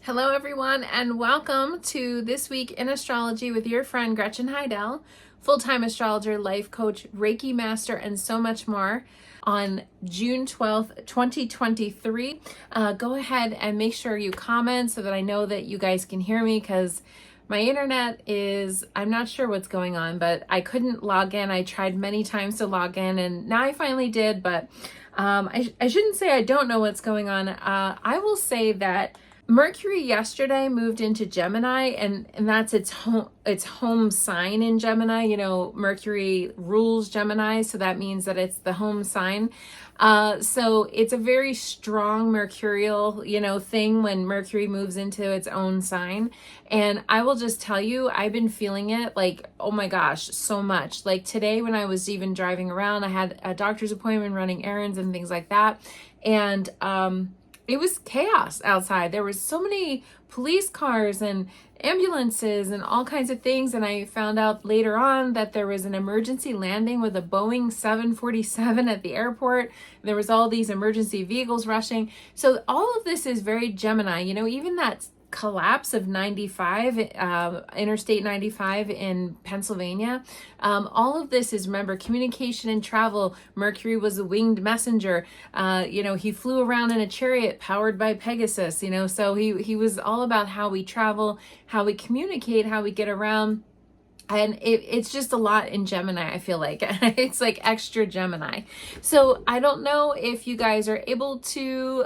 Hello, everyone, and welcome to This Week in Astrology with your friend Gretchen Heidel, full-time astrologer, life coach, Reiki master, and so much more. On June 12th, 2023, go ahead and make sure you comment so that I know that you guys can hear me, because my internet is, I'm not sure what's going on, but I couldn't log in. I tried many times to log in, and now I finally did, but I shouldn't say I don't know what's going on. I will say that Mercury yesterday moved into Gemini, and that's its home sign in Gemini. You know, Mercury rules Gemini, so that means that it's the home sign. So it's a very strong mercurial, thing when Mercury moves into its own sign. And I will just tell you, I've been feeling it like, oh my gosh, so much. Like today when I was even driving around, I had a doctor's appointment, running errands and things like that. And, it was chaos outside. There was so many police cars and ambulances and all kinds of things. And I found out later on that there was an emergency landing with a Boeing 747 at the airport. There was all these emergency vehicles rushing. So all of this is very Gemini. Even that collapse of 95, Interstate 95 in Pennsylvania. All of this is, remember, communication and travel. Mercury was a winged messenger. He flew around in a chariot powered by Pegasus, so he was all about how we travel, how we communicate, how we get around. And it's just a lot in Gemini, I feel like. It's like extra Gemini. So I don't know if you guys are able to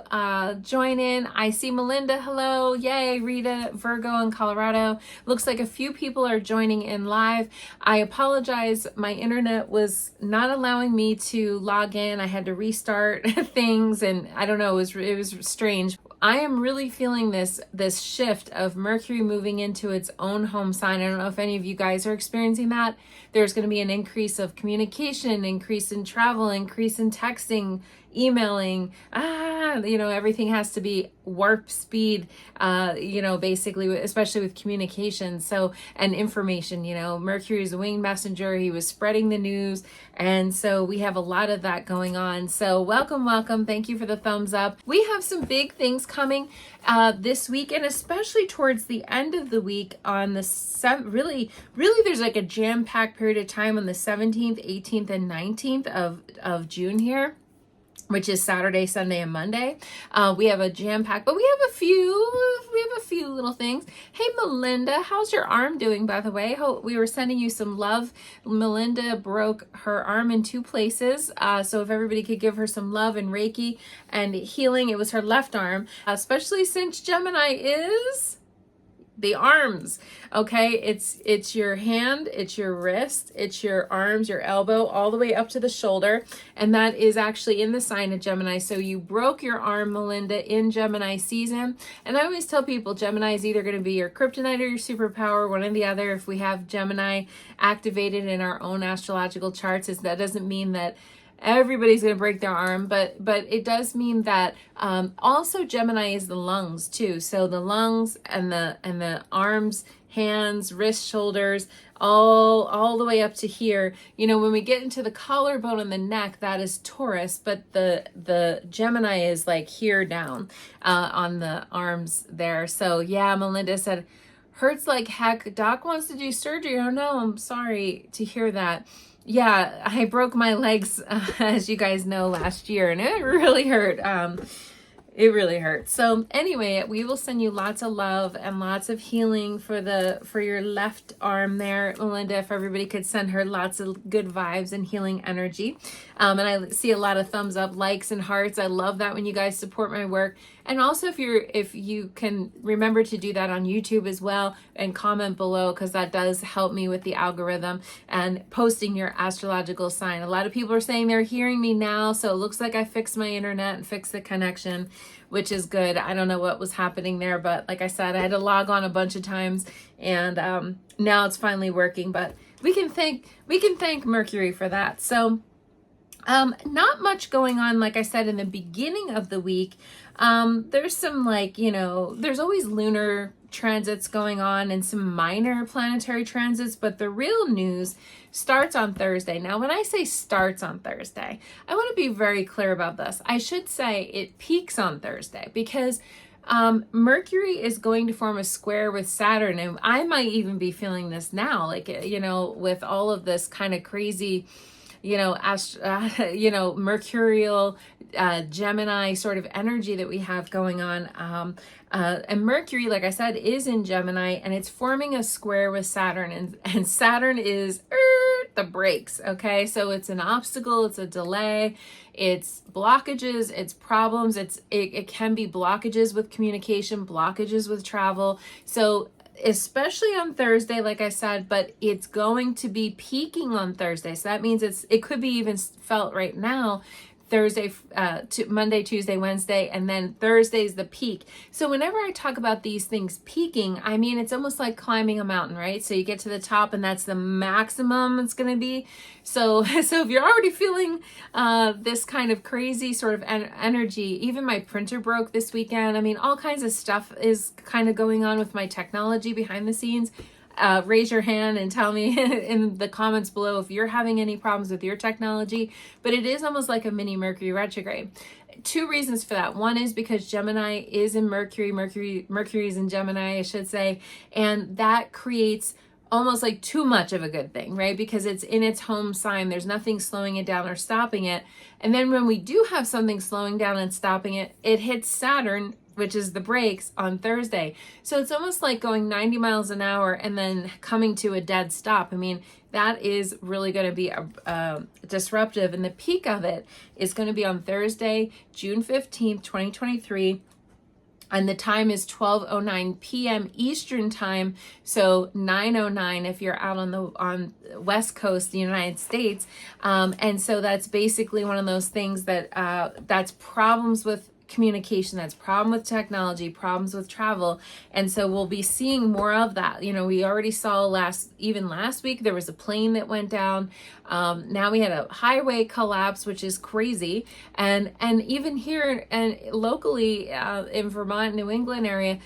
join in. I see Melinda, hello, yay, Rita, Virgo in Colorado. Looks like a few people are joining in live. I apologize, my internet was not allowing me to log in. I had to restart things, and I don't know, it was strange. I am really feeling this shift of Mercury moving into its own home sign. I don't know if any of you guys are experiencing that. There's going to be an increase of communication, increase in travel, increase in texting, emailing. Everything has to be warp speed, basically, especially with communication. So, and information, Mercury is a winged messenger. He was spreading the news. And so we have a lot of that going on. So welcome. Thank you for the thumbs up. We have some big things coming this week, and especially towards the end of the week on the really there's like a jam-packed period of time on the 17th, 18th, and 19th of June here, which is Saturday, Sunday, and Monday. We have a jam pack, but we have a few little things. Hey, Melinda, how's your arm doing, by the way? We were sending you some love. Melinda broke her arm in two places. So if everybody could give her some love and Reiki and healing, it was her left arm, especially since Gemini is the arms. Okay, it's your hand, it's your wrist, it's your arms, your elbow, all the way up to the shoulder, and that is actually in the sign of Gemini. So you broke your arm, Melinda, in Gemini season. And I always tell people Gemini is either going to be your kryptonite or your superpower, one or the other. If we have Gemini activated in our own astrological charts, that doesn't mean that everybody's going to break their arm, but it does mean that also Gemini is the lungs too. So the lungs and the arms, hands, wrists, shoulders, all the way up to here. When we get into the collarbone and the neck, that is Taurus, but the Gemini is like here down on the arms there. So yeah, Melinda said, hurts like heck. Doc wants to do surgery. Oh no, I'm sorry to hear that. Yeah, I broke my legs, as you guys know, last year, and it really hurt. It really hurts. So anyway, we will send you lots of love and lots of healing for your left arm there, Melinda. If everybody could send her lots of good vibes and healing energy. And I see a lot of thumbs up, likes, and hearts. I love that when you guys support my work. And also if you can remember to do that on YouTube as well, and comment below, because that does help me with the algorithm, and posting your astrological sign. A lot of people are saying they're hearing me now, so it looks like I fixed my internet and fixed the connection, which is good. I don't know what was happening there, but like I said, I had to log on a bunch of times, and now it's finally working. But we can thank Mercury for that. So not much going on, like I said, in the beginning of the week. There's some there's always lunar transits going on and some minor planetary transits, but the real news starts on Thursday. Now, when I say starts on Thursday, I want to be very clear about this. I should say it peaks on Thursday, because Mercury is going to form a square with Saturn, and I might even be feeling this now, like, with all of this kind of crazy, mercurial, Gemini sort of energy that we have going on. And Mercury, like I said, is in Gemini, and it's forming a square with Saturn, and Saturn is the brakes. Okay, so it's an obstacle, it's a delay, it's blockages, it's problems, it can be blockages with communication, blockages with travel. So especially on Thursday, like I said, but it's going to be peaking on Thursday. So that means it could be even felt right now, Thursday, Monday, Tuesday, Wednesday, and then Thursday's the peak. So whenever I talk about these things peaking, I mean, it's almost like climbing a mountain, right? So you get to the top and that's the maximum it's going to be. So if you're already feeling this kind of crazy sort of energy, even my printer broke this weekend. I mean, all kinds of stuff is kind of going on with my technology behind the scenes. Raise your hand and tell me in the comments below if you're having any problems with your technology. But it is almost like a mini Mercury retrograde. Two reasons for that. One is because Gemini is in Mercury. Mercury is in Gemini, I should say. And that creates almost like too much of a good thing, right? Because it's in its home sign. There's nothing slowing it down or stopping it. And then when we do have something slowing down and stopping it, it hits Saturn, which is the brakes, on Thursday. So it's almost like going 90 miles an hour and then coming to a dead stop. I mean, that is really going to be disruptive. And the peak of it is going to be on Thursday, June 15th, 2023. And the time is 12:09 p.m. Eastern time, so 9:09 if you're out on the West Coast of the United States. And so that's basically one of those things that that's problems with communication, that's problem with technology, problems with travel. And so we'll be seeing more of that. We already saw last week there was a plane that went down. Now we had a highway collapse, which is crazy. And even here and locally in Vermont, New England area,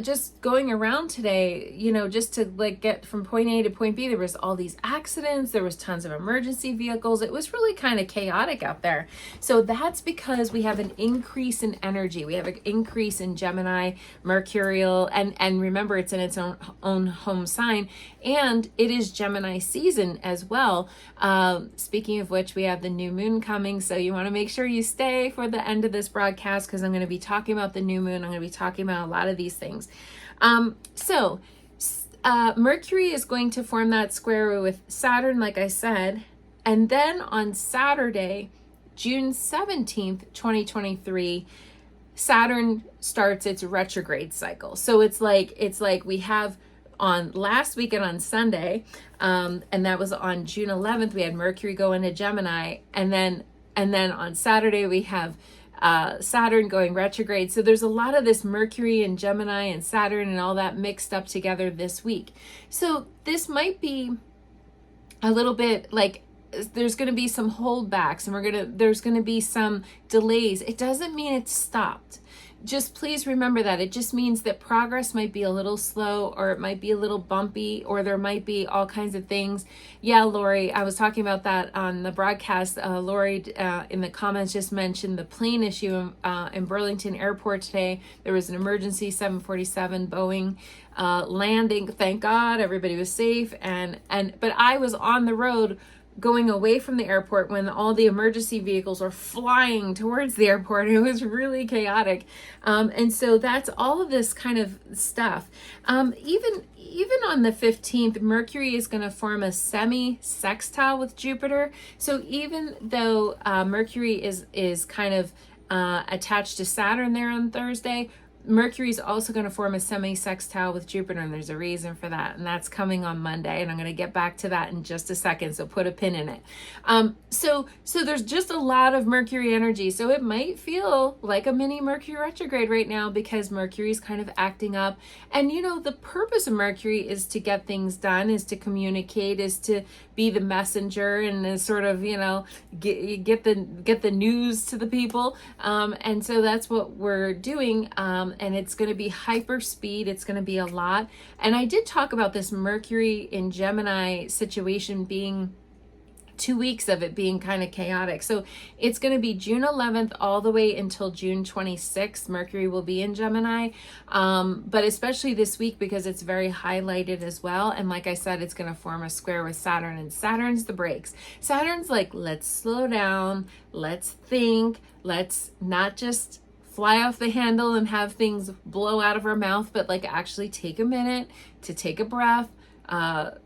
just going around today, just to like get from point A to point B, there was all these accidents, there was tons of emergency vehicles. It was really kind of chaotic out there. So that's because we have an increase in energy. We have an increase in Gemini, Mercurial, and remember, it's in its own home sign, and it is Gemini season as well. Speaking of which, we have the new moon coming, so you want to make sure you stay for the end of this broadcast, because I'm going to be talking about the new moon. I'm going to be talking about a lot of these things. Mercury is going to form that square with Saturn, like I said, and then on Saturday, June 17th, 2023, Saturn starts its retrograde cycle. So it's like we have on last weekend on Sunday, and that was on June 11th, we had Mercury go into Gemini, and then on Saturday we have Saturn going retrograde. So there's a lot of this Mercury and Gemini and Saturn and all that mixed up together this week. So this might be a little bit like there's going to be some holdbacks, and there's going to be some delays. It doesn't mean it's stopped. Just please remember that. It just means that progress might be a little slow, or it might be a little bumpy, or there might be all kinds of things. Yeah, Lori, I was talking about that on the broadcast. Lori in the comments just mentioned the plane issue in Burlington Airport today. There was an emergency 747 Boeing landing. Thank God everybody was safe. But I was on the road going away from the airport when all the emergency vehicles were flying towards the airport. It was really chaotic. And so that's all of this kind of stuff. Even on the 15th, Mercury is going to form a semi-sextile with Jupiter. So even though Mercury is kind of attached to Saturn there on Thursday, Mercury is also going to form a semi-sextile with Jupiter, and there's a reason for that, and that's coming on Monday, and I'm going to get back to that in just a second, so put a pin in it. So there's just a lot of Mercury energy, so it might feel like a mini Mercury retrograde right now because Mercury is kind of acting up, and the purpose of Mercury is to get things done, is to communicate, is to be the messenger, and is sort of get the news to the people, and so that's what we're doing. And it's going to be hyper speed. It's going to be a lot. And I did talk about this Mercury in Gemini situation being 2 weeks of it being kind of chaotic. So it's going to be June 11th all the way until June 26th. Mercury will be in Gemini, but especially this week because it's very highlighted as well. And like I said, it's going to form a square with Saturn, and Saturn's the brakes. Saturn's like, let's slow down, let's think, let's not just fly off the handle and have things blow out of our mouth, but like actually take a minute to take a breath,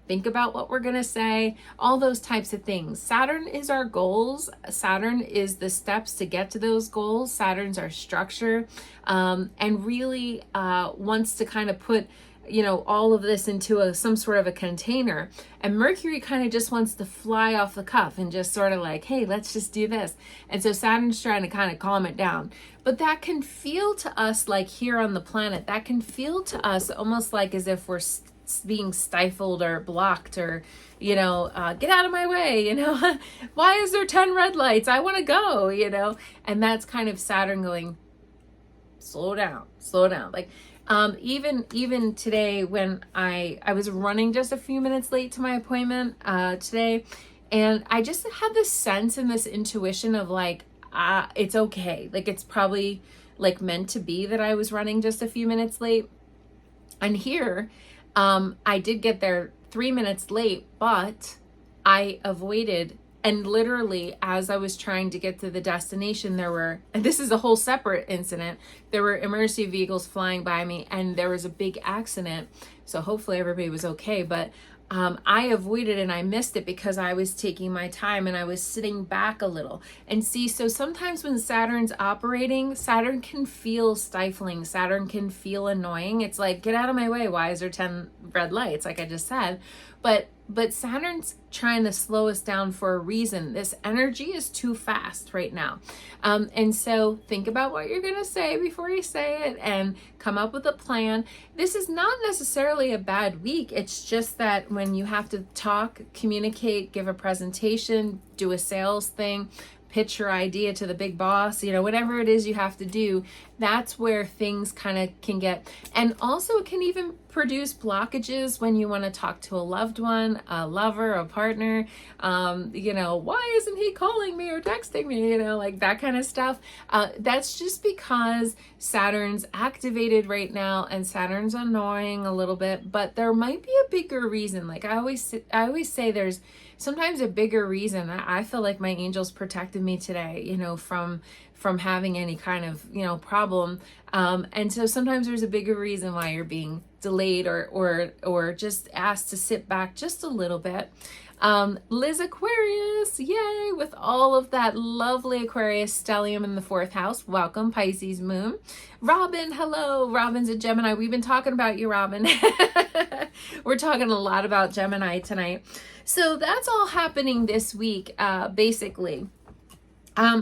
think about what we're going to say, all those types of things. Saturn is our goals. Saturn is the steps to get to those goals. Saturn's our structure, and really wants to kind of put, you know, all of this into some sort of a container. And Mercury kind of just wants to fly off the cuff and just sort of like, hey, let's just do this. And so Saturn's trying to kind of calm it down. But that can feel to us, like here on the planet, that can feel to us almost like as if we're being stifled or blocked, or, you know, get out of my way, you know, why is there 10 red lights? I want to go, you know. And that's kind of Saturn going, slow down. Like, even today when I was running just a few minutes late to my appointment today, and I just had this sense and this intuition of like, it's okay. Like, it's probably like meant to be that I was running just a few minutes late. And here, I did get there 3 minutes late, but I avoided. And literally, as I was trying to get to the destination, and this is a whole separate incident, there were emergency vehicles flying by me, and there was a big accident. So hopefully everybody was okay. But I avoided and I missed it because I was taking my time and I was sitting back a little. And see, so sometimes when Saturn's operating, Saturn can feel stifling. Saturn can feel annoying. It's like, get out of my way. Why is there 10 red lights? Like I just said. But Saturn's trying to slow us down for a reason. This energy is too fast right now. And so think about what you're going to say before you say it and come up with a plan. This is not necessarily a bad week. It's just that when you have to talk, communicate, give a presentation, do a sales thing, pitch your idea to the big boss, you know, whatever it is you have to do, that's where things kind of can get, and also it can even produce blockages when you want to talk to a loved one, a lover, a partner, you know, why isn't he calling me or texting me, you know, like that kind of stuff. That's just because Saturn's activated right now and Saturn's annoying a little bit, but there might be a bigger reason. Like I always say there's sometimes a bigger reason. I feel like my angels protected me today, you know, from having any kind of, you know, problem. And so sometimes there's a bigger reason why you're being delayed or just asked to sit back just a little bit. Liz Aquarius, yay, with all of that lovely Aquarius stellium in the 4th house. Welcome, Pisces moon. Robin, hello. Robin's a Gemini. We've been talking about you, Robin. We're talking a lot about Gemini tonight. So that's all happening this week, basically.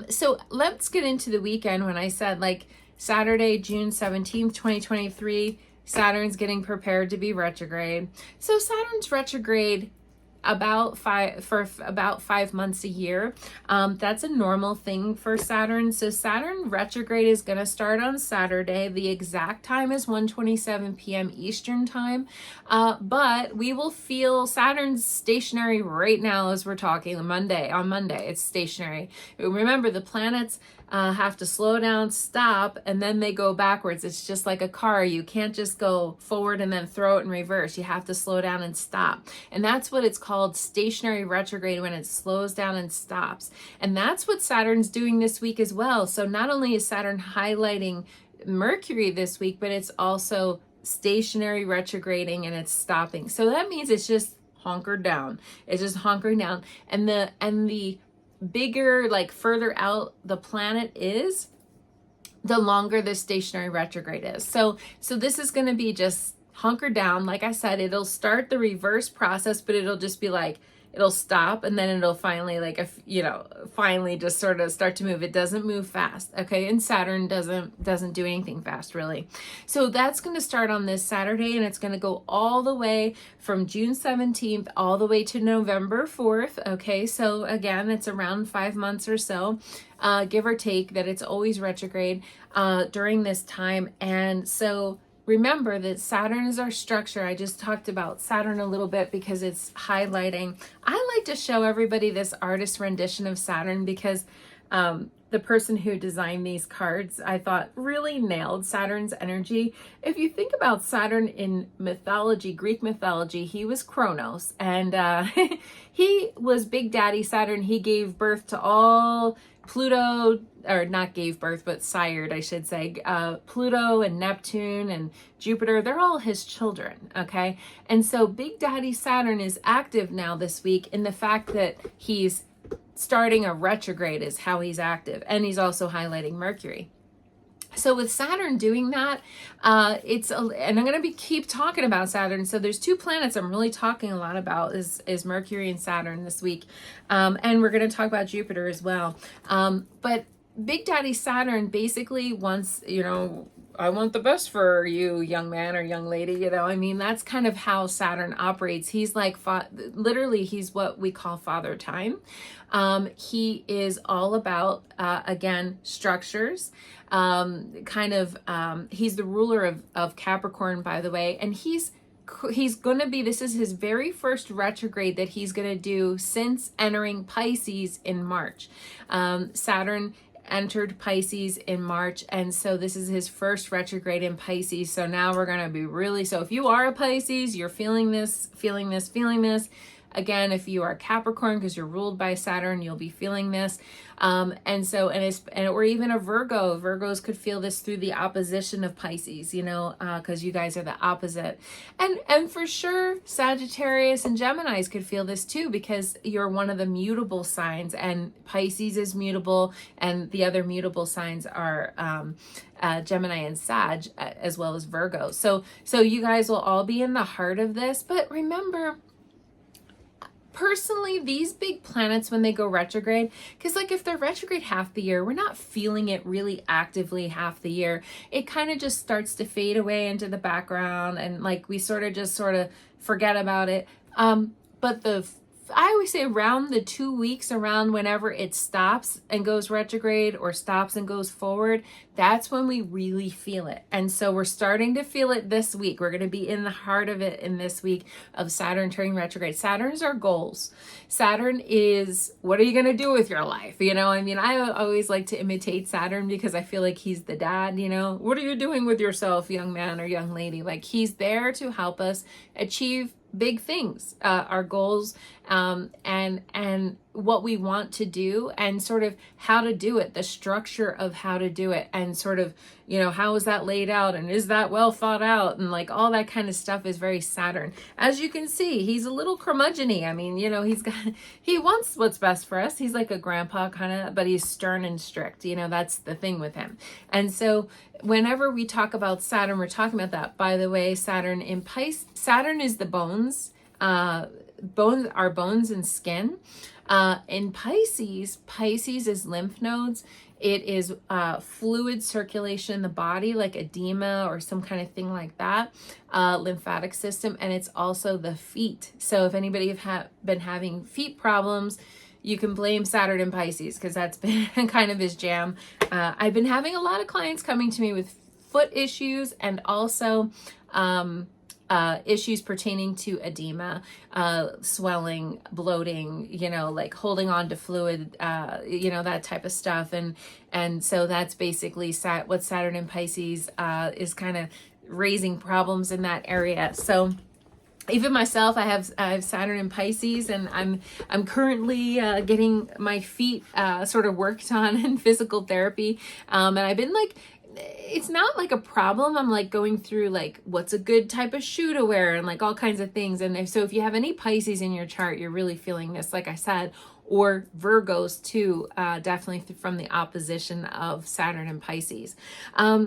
So let's get into the weekend. When I said like Saturday, June 17th, 2023, Saturn's getting prepared to be retrograde. So Saturn's retrograde about 5 months a year. That's a normal thing for Saturn. So Saturn retrograde is going to start on Saturday. The exact time is 1:27 p.m. Eastern time. But we will feel Saturn's stationary right now as we're talking. On Monday, it's stationary. Remember, the planets have to slow down, stop, and then they go backwards. It's just like a car. You can't just go forward and then throw it in reverse. You have to slow down and stop. And that's what it's called, stationary retrograde, when it slows down and stops. And that's what Saturn's doing this week as well. So not only is Saturn highlighting Mercury this week, but it's also stationary retrograding and it's stopping. So that means it's just hunkered down. It's just hunkering down. And the bigger, like further out the planet is, the longer the stationary retrograde is. So this is going to be just hunkered down. Like I said, it'll start the reverse process, but it'll just be like, it'll stop and then it'll finally, like, finally just sort of start to move. It doesn't move fast. Okay. And Saturn doesn't do anything fast, really. So that's going to start on this Saturday, and it's going to go all the way from June 17th all the way to November 4th. Okay. So again, it's around 5 months or so, give or take, that it's always retrograde, during this time. And so remember that Saturn is our structure. I just talked about Saturn a little bit because it's highlighting. I like to show everybody this artist rendition of Saturn because the person who designed these cards, I thought, really nailed Saturn's energy. If you think about Saturn in mythology, Greek mythology, he was Kronos, and he was Big Daddy Saturn. He gave birth to all Pluto, or not gave birth, but sired, I should say, Pluto and Neptune and Jupiter. They're all his children, okay? And so Big Daddy Saturn is active now this week in the fact that he's starting a retrograde is how he's active. And he's also highlighting Mercury. So with Saturn doing that, and I'm going to keep talking about Saturn. So there's two planets I'm really talking a lot about is Mercury and Saturn this week. And we're going to talk about Jupiter as well. But Big Daddy Saturn basically wants, I want the best for you, young man or young lady, I mean, that's kind of how Saturn operates. He's like, literally, he's what we call Father Time. He is all about, again, structures, he's the ruler of Capricorn, by the way, and he's going to be, this is his very first retrograde that he's going to do since entering Pisces in March. Saturn entered Pisces in March, and so this is his first retrograde in Pisces. So now we're going to be really, so if you are a Pisces, you're feeling this. Again, if you are Capricorn, because you're ruled by Saturn, you'll be feeling this. Or even a Virgo. Virgos could feel this through the opposition of Pisces, because you guys are the opposite. And for sure, Sagittarius and Geminis could feel this too, because you're one of the mutable signs, and Pisces is mutable, and the other mutable signs are Gemini and Sag, as well as Virgo. So you guys will all be in the heart of this. But remember, personally, these big planets, when they go retrograde, because like if they're retrograde half the year, we're not feeling it really actively half the year. It kind of just starts to fade away into the background, and like we sort of forget about it. But I always say around the 2 weeks, around whenever it stops and goes retrograde or stops and goes forward, that's when we really feel it. And so we're starting to feel it this week. We're going to be in the heart of it in this week of Saturn turning retrograde. Saturn's our goals. Saturn is, what are you going to do with your life? I always like to imitate Saturn because I feel like he's the dad, what are you doing with yourself, young man or young lady? Like, he's there to help us achieve big things, our goals, and what we want to do, and sort of how to do it, the structure of how to do it, and sort of, how is that laid out, and is that well thought out, and like all that kind of stuff is very Saturn. As you can see, he's a little curmudgeon-y. I mean, he wants what's best for us. He's like a grandpa kind of, but he's stern and strict. That's the thing with him. And so whenever we talk about Saturn, we're talking about that. By the way, Saturn in Pisces, Saturn is the bones, our bones and skin. In Pisces is lymph nodes. It is fluid circulation in the body, like edema or some kind of thing like that, lymphatic system, and it's also the feet. So if anybody have been having feet problems, you can blame Saturn in Pisces, because that's been kind of his jam. I've been having a lot of clients coming to me with foot issues, and also issues pertaining to edema, swelling, bloating, like holding on to fluid, that type of stuff. And so that's basically what Saturn in Pisces is kind of raising problems in that area. So even myself, I have Saturn in Pisces, and I'm currently getting my feet sort of worked on in physical therapy. And I've been like, it's not like a problem. I'm like going through like what's a good type of shoe to wear and like all kinds of things. And if you have any Pisces in your chart, you're really feeling this, like I said, or Virgos too, definitely from the opposition of Saturn and Pisces.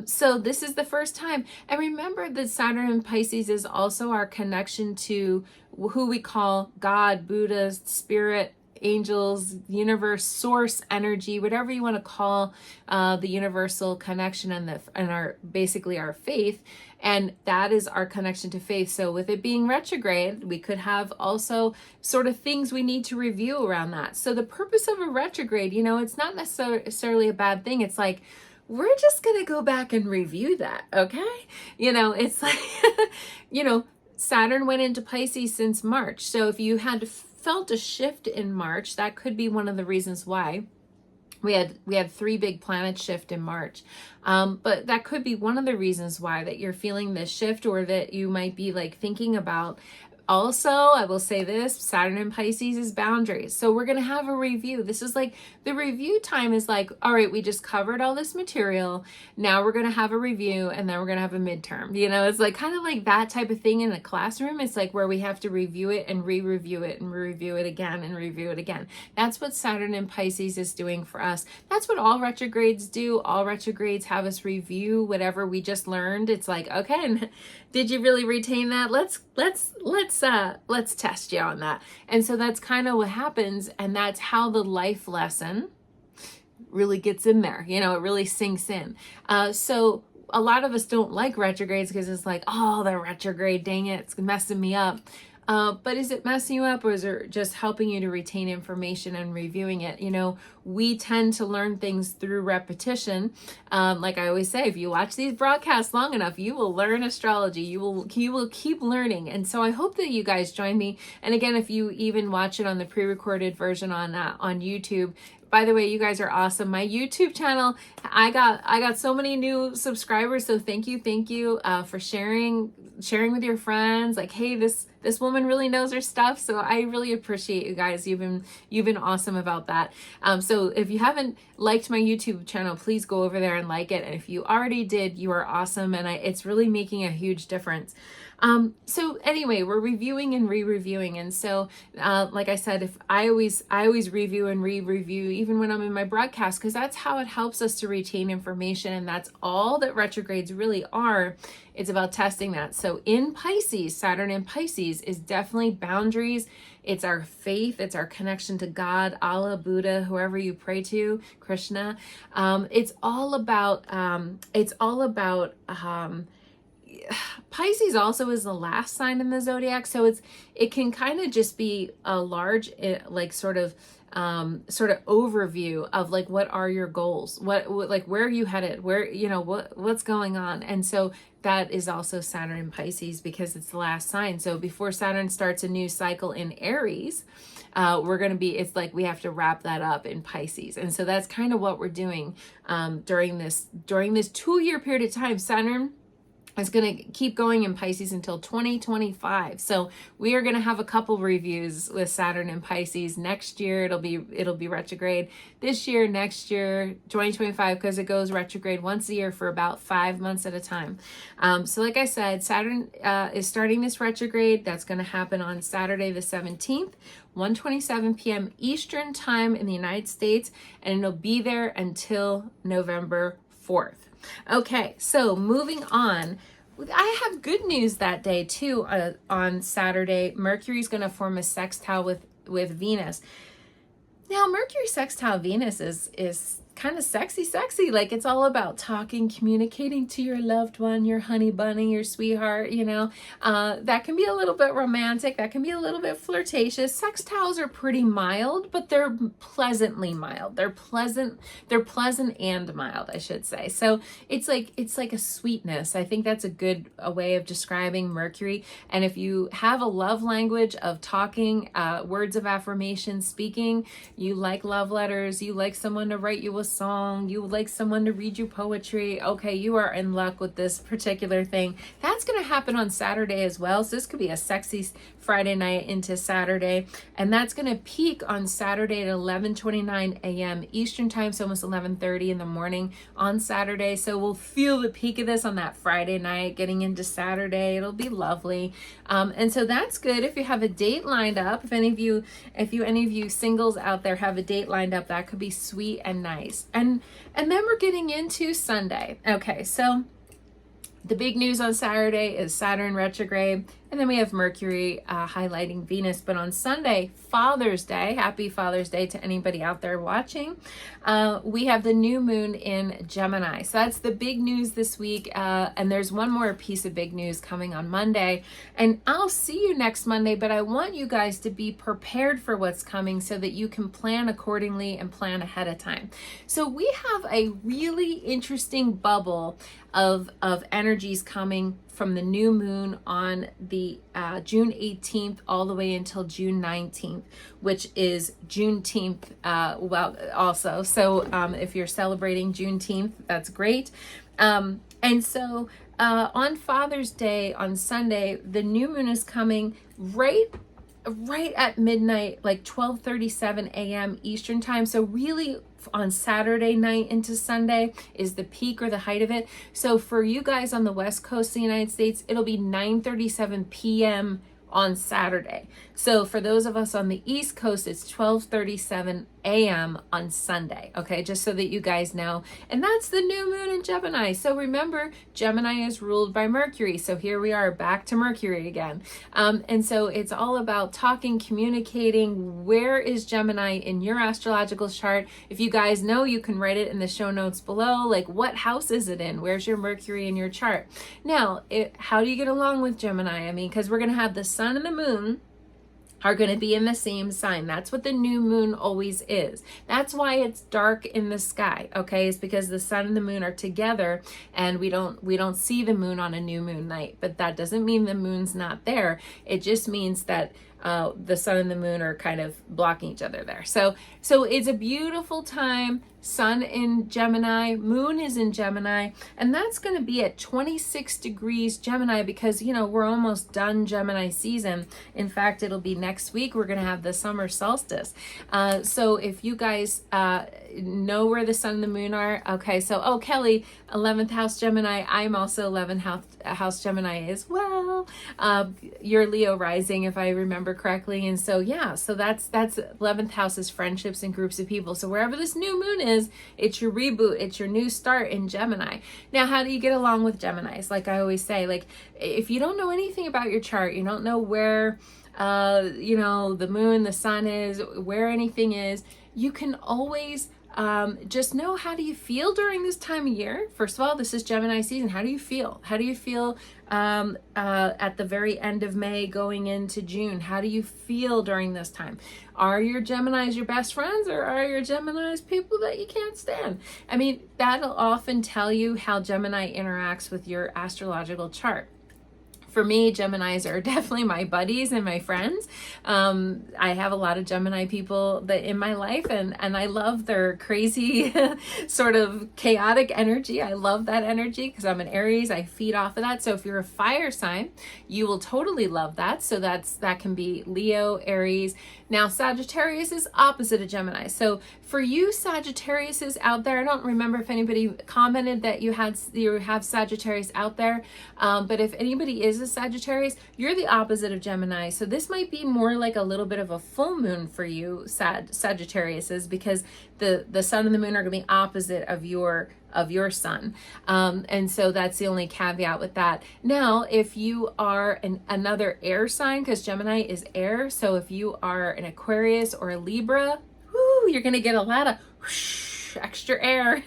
So this is the first time. And remember that Saturn and Pisces is also our connection to who we call God, Buddha, Spirit, angels, universe, source, energy, whatever you want to call the universal connection, and our basically our faith. And that is our connection to faith. So with it being retrograde, we could have also sort of things we need to review around that. So the purpose of a retrograde, it's not necessarily a bad thing. It's like we're just going to go back and review that, okay? It's like, Saturn went into Pisces since March. So if you had felt a shift in March, that could be one of the reasons why. We had 3 big planets shift in March. But that could be one of the reasons why that you're feeling this shift, or that you might be like thinking about. Also, I will say this, Saturn in Pisces is boundaries. So we're going to have a review. This is like, the review time is like, all right, we just covered all this material. Now we're going to have a review, and then we're going to have a midterm. It's like kind of like that type of thing in a classroom. It's like where we have to review it and re-review it and review it again and review it again. That's what Saturn in Pisces is doing for us. That's what all retrogrades do. All retrogrades have us review whatever we just learned. It's like, okay, did you really retain that? Let's test you on that. And so that's kind of what happens. And that's how the life lesson really gets in there. It really sinks in. So a lot of us don't like retrogrades because it's like, oh, the retrograde, dang it, it's messing me up. But is it messing you up, or is it just helping you to retain information and reviewing it? We tend to learn things through repetition. Like I always say, if you watch these broadcasts long enough, you will learn astrology. You will keep learning. And so I hope that you guys join me. And again, if you even watch it on the pre-recorded version on YouTube. By the way, you guys are awesome. My YouTube channel, I got so many new subscribers. So thank you for sharing with your friends. Like, hey, this woman really knows her stuff. So I really appreciate you guys. You've been awesome about that. So if you haven't liked my YouTube channel, please go over there and like it. And if you already did, you are awesome. And it's really making a huge difference. So anyway, we're reviewing and re-reviewing. And so, like I said, if I always review and re-review, even when I'm in my broadcast, because that's how it helps us to retain information. And that's all that retrogrades really are. It's about testing that. So in Pisces, Saturn in Pisces is definitely boundaries. It's our faith. It's our connection to God, Allah, Buddha, whoever you pray to, Krishna. It's all about Pisces also is the last sign in the zodiac, so it can kind of just be a large like sort of overview of like, what are your goals, what like, where are you headed, where what's going on. And so that is also Saturn in Pisces, because it's the last sign. So before Saturn starts a new cycle in Aries, it's like we have to wrap that up in Pisces. And so that's kind of what we're doing during this 2-year period of time. Saturn is going to keep going in Pisces until 2025. So we are going to have a couple reviews with Saturn and Pisces. Next year it'll be retrograde. This year, next year, 2025, because it goes retrograde once a year for about 5 months at a time. So like I said, Saturn is starting this retrograde. That's going to happen on Saturday the 17th, 1:27 p.m. Eastern time in the United States, and it'll be there until November 4th. Okay, so moving on, I have good news that day too. On Saturday, Mercury is going to form a sextile with Venus. Now, Mercury sextile Venus is kind of sexy. Like, it's all about talking, communicating to your loved one, your honey bunny, your sweetheart, that can be a little bit romantic. That can be a little bit flirtatious. Sextiles are pretty mild, but they're pleasantly mild. They're pleasant and mild, I should say. So it's like a sweetness. I think that's a way of describing Mercury. And if you have a love language of talking, words of affirmation, speaking, you like love letters, you like someone to write you a song, you would like someone to read you poetry, okay, you are in luck with this particular thing. That's going to happen on Saturday as well. So this could be a sexy Friday night into Saturday, and that's going to peak on Saturday at 11:29 a.m. Eastern time, so almost 11:30 in the morning on Saturday. So we'll feel the peak of this on that Friday night getting into Saturday. It'll be lovely. And so that's good if you have a date lined up. If any of you singles out there have a date lined up, that could be sweet and nice. And then we're getting into Sunday. Okay, so the big news on Saturday is Saturn retrograde. And then we have Mercury highlighting Venus. But on Sunday, Father's Day, happy Father's Day to anybody out there watching, we have the new moon in Gemini. So that's the big news this week. And there's one more piece of big news coming on Monday. And I'll see you next Monday, but I want you guys to be prepared for what's coming so that you can plan accordingly and plan ahead of time. So we have a really interesting bubble of energies coming from the new moon on the June 18th all the way until June 19th, which is Juneteenth also. So if you're celebrating Juneteenth, that's great. And so on Father's Day, on Sunday, the new moon is coming right at midnight, like 12:37 a.m. Eastern time. So really on Saturday night into Sunday is the peak or the height of it. So for you guys on the West Coast of the United States, it'll be 9:37 p.m. on Saturday. So for those of us on the East Coast, it's 12:37 a.m. on Sunday. Okay, just so that you guys know. And that's the new moon in Gemini. So remember, Gemini is ruled by Mercury. So here we are back to Mercury again. And so it's all about talking, communicating. Where is Gemini in your astrological chart? If you guys know, you can write it in the show notes below. Like, what house is it in? Where's your Mercury in your chart? Now, how do you get along with Gemini? I mean, because we're going to have the sun and the moon are going to be in the same sign. That's what the new moon always is. That's why it's dark in the sky, okay? It's because the sun and the moon are together and we don't see the moon on a new moon night. But that doesn't mean the moon's not there. It just means that the sun and the moon are kind of blocking each other there. So it's a beautiful time. Sun in Gemini, moon is in Gemini, and that's going to be at 26 degrees Gemini because, you know, we're almost done Gemini season. In fact, it'll be next week. We're going to have the summer solstice. So if you guys know where the sun and the moon are, okay, so, Kelly, 11th house Gemini, I'm also 11th house Gemini as well. You're Leo rising, if I remember correctly. And so, yeah, so that's 11th house is friendships and groups of people. So wherever this new moon is, it's your reboot, it's your new start in Gemini. Now, how do you get along with Geminis? Like I always say, like, if you don't know anything about your chart, you don't know where, the moon, the sun is, where anything is, you can always just know, how do you feel during this time of year? First of all, this is Gemini season. How do you feel? How do you feel at the very end of May going into June? How do you feel during this time? Are your Geminis your best friends, or are your Geminis people that you can't stand? I mean, that'll often tell you how Gemini interacts with your astrological chart. For me, Geminis are definitely my buddies and my friends. I have a lot of Gemini people in my life, and I love their crazy sort of chaotic energy. I love that energy because I'm an Aries. I feed off of that. So if you're a fire sign, you will totally love that. So that can be Leo, Aries. Now, Sagittarius is opposite of Gemini. So for you Sagittariuses out there, I don't remember if anybody commented that you have Sagittarius out there, but if anybody is a Sagittarius, you're the opposite of Gemini. So this might be more like a little bit of a full moon for you Sagittariuses, because the sun and the moon are going to be opposite of your sun. And so that's the only caveat with that. Now, if you are another air sign, because Gemini is air, so if you are an Aquarius or a Libra, you're going to get a lot of extra air.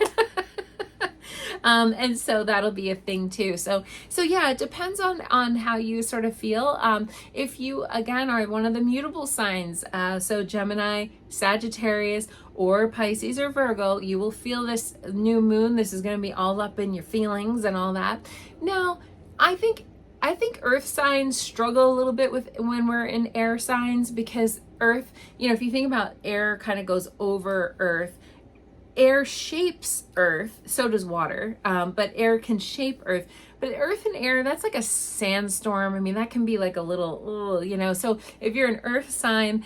And so that'll be a thing too. So yeah, it depends on how you sort of feel. If you, again, are one of the mutable signs, so Gemini, Sagittarius, or Pisces or Virgo, you will feel this new moon. This is going to be all up in your feelings and all that. Now, I think earth signs struggle a little bit with when we're in air signs, because earth, if you think about air kind of goes over earth. Air shapes earth, so does water, but air can shape earth. But earth and air, that's like a sandstorm. I mean, that can be like a little, so if you're an earth sign,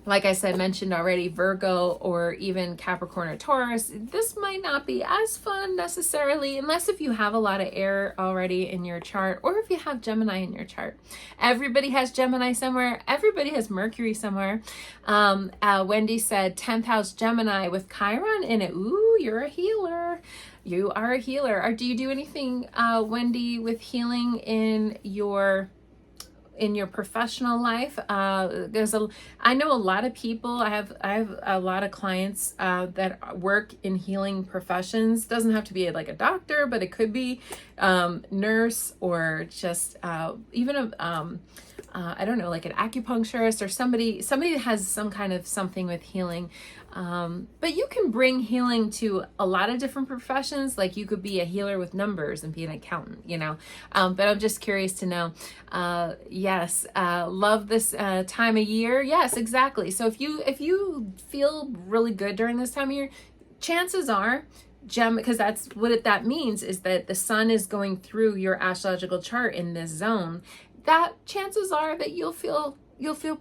like I said, mentioned already, Virgo or even Capricorn or Taurus, this might not be as fun necessarily, unless if you have a lot of air already in your chart, or if you have Gemini in your chart. Everybody has Gemini somewhere. Everybody has Mercury somewhere. Wendy said 10th house Gemini with Chiron in it. Ooh, you're a healer. You are a healer. Or do you do anything, Wendy, with healing in your professional life? I know a lot of people. I have a lot of clients that work in healing professions. Doesn't have to be like a doctor, but it could be nurse, or just even a I don't know, like an acupuncturist, or somebody that has some kind of something with healing. But you can bring healing to a lot of different professions. Like you could be a healer with numbers and be an accountant, you know. But I'm just curious to know. Yes, love this time of year. Yes, exactly. So if you feel really good during this time of year, chances are, because that's what that means, is that the sun is going through your astrological chart in this zone. That chances are that you'll feel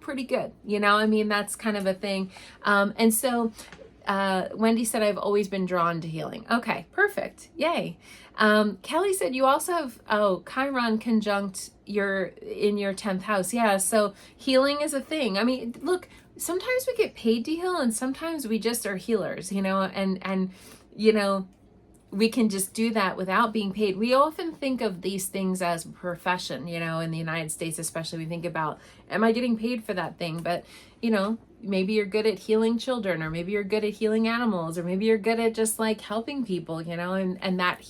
pretty good. You know, I mean, that's kind of a thing. And so Wendy said, I've always been drawn to healing. Okay, perfect. Yay. Kelly said you also have, Chiron conjunct in your 10th house. Yeah. So healing is a thing. I mean, look, sometimes we get paid to heal, and sometimes we just are healers, you know, and, you know, we can just do that without being paid. We often think of these things as a profession, you know, in the United States, especially. We think about, am I getting paid for that thing? But, you know, maybe you're good at healing children, or maybe you're good at healing animals, or maybe you're good at just like helping people, you know, and that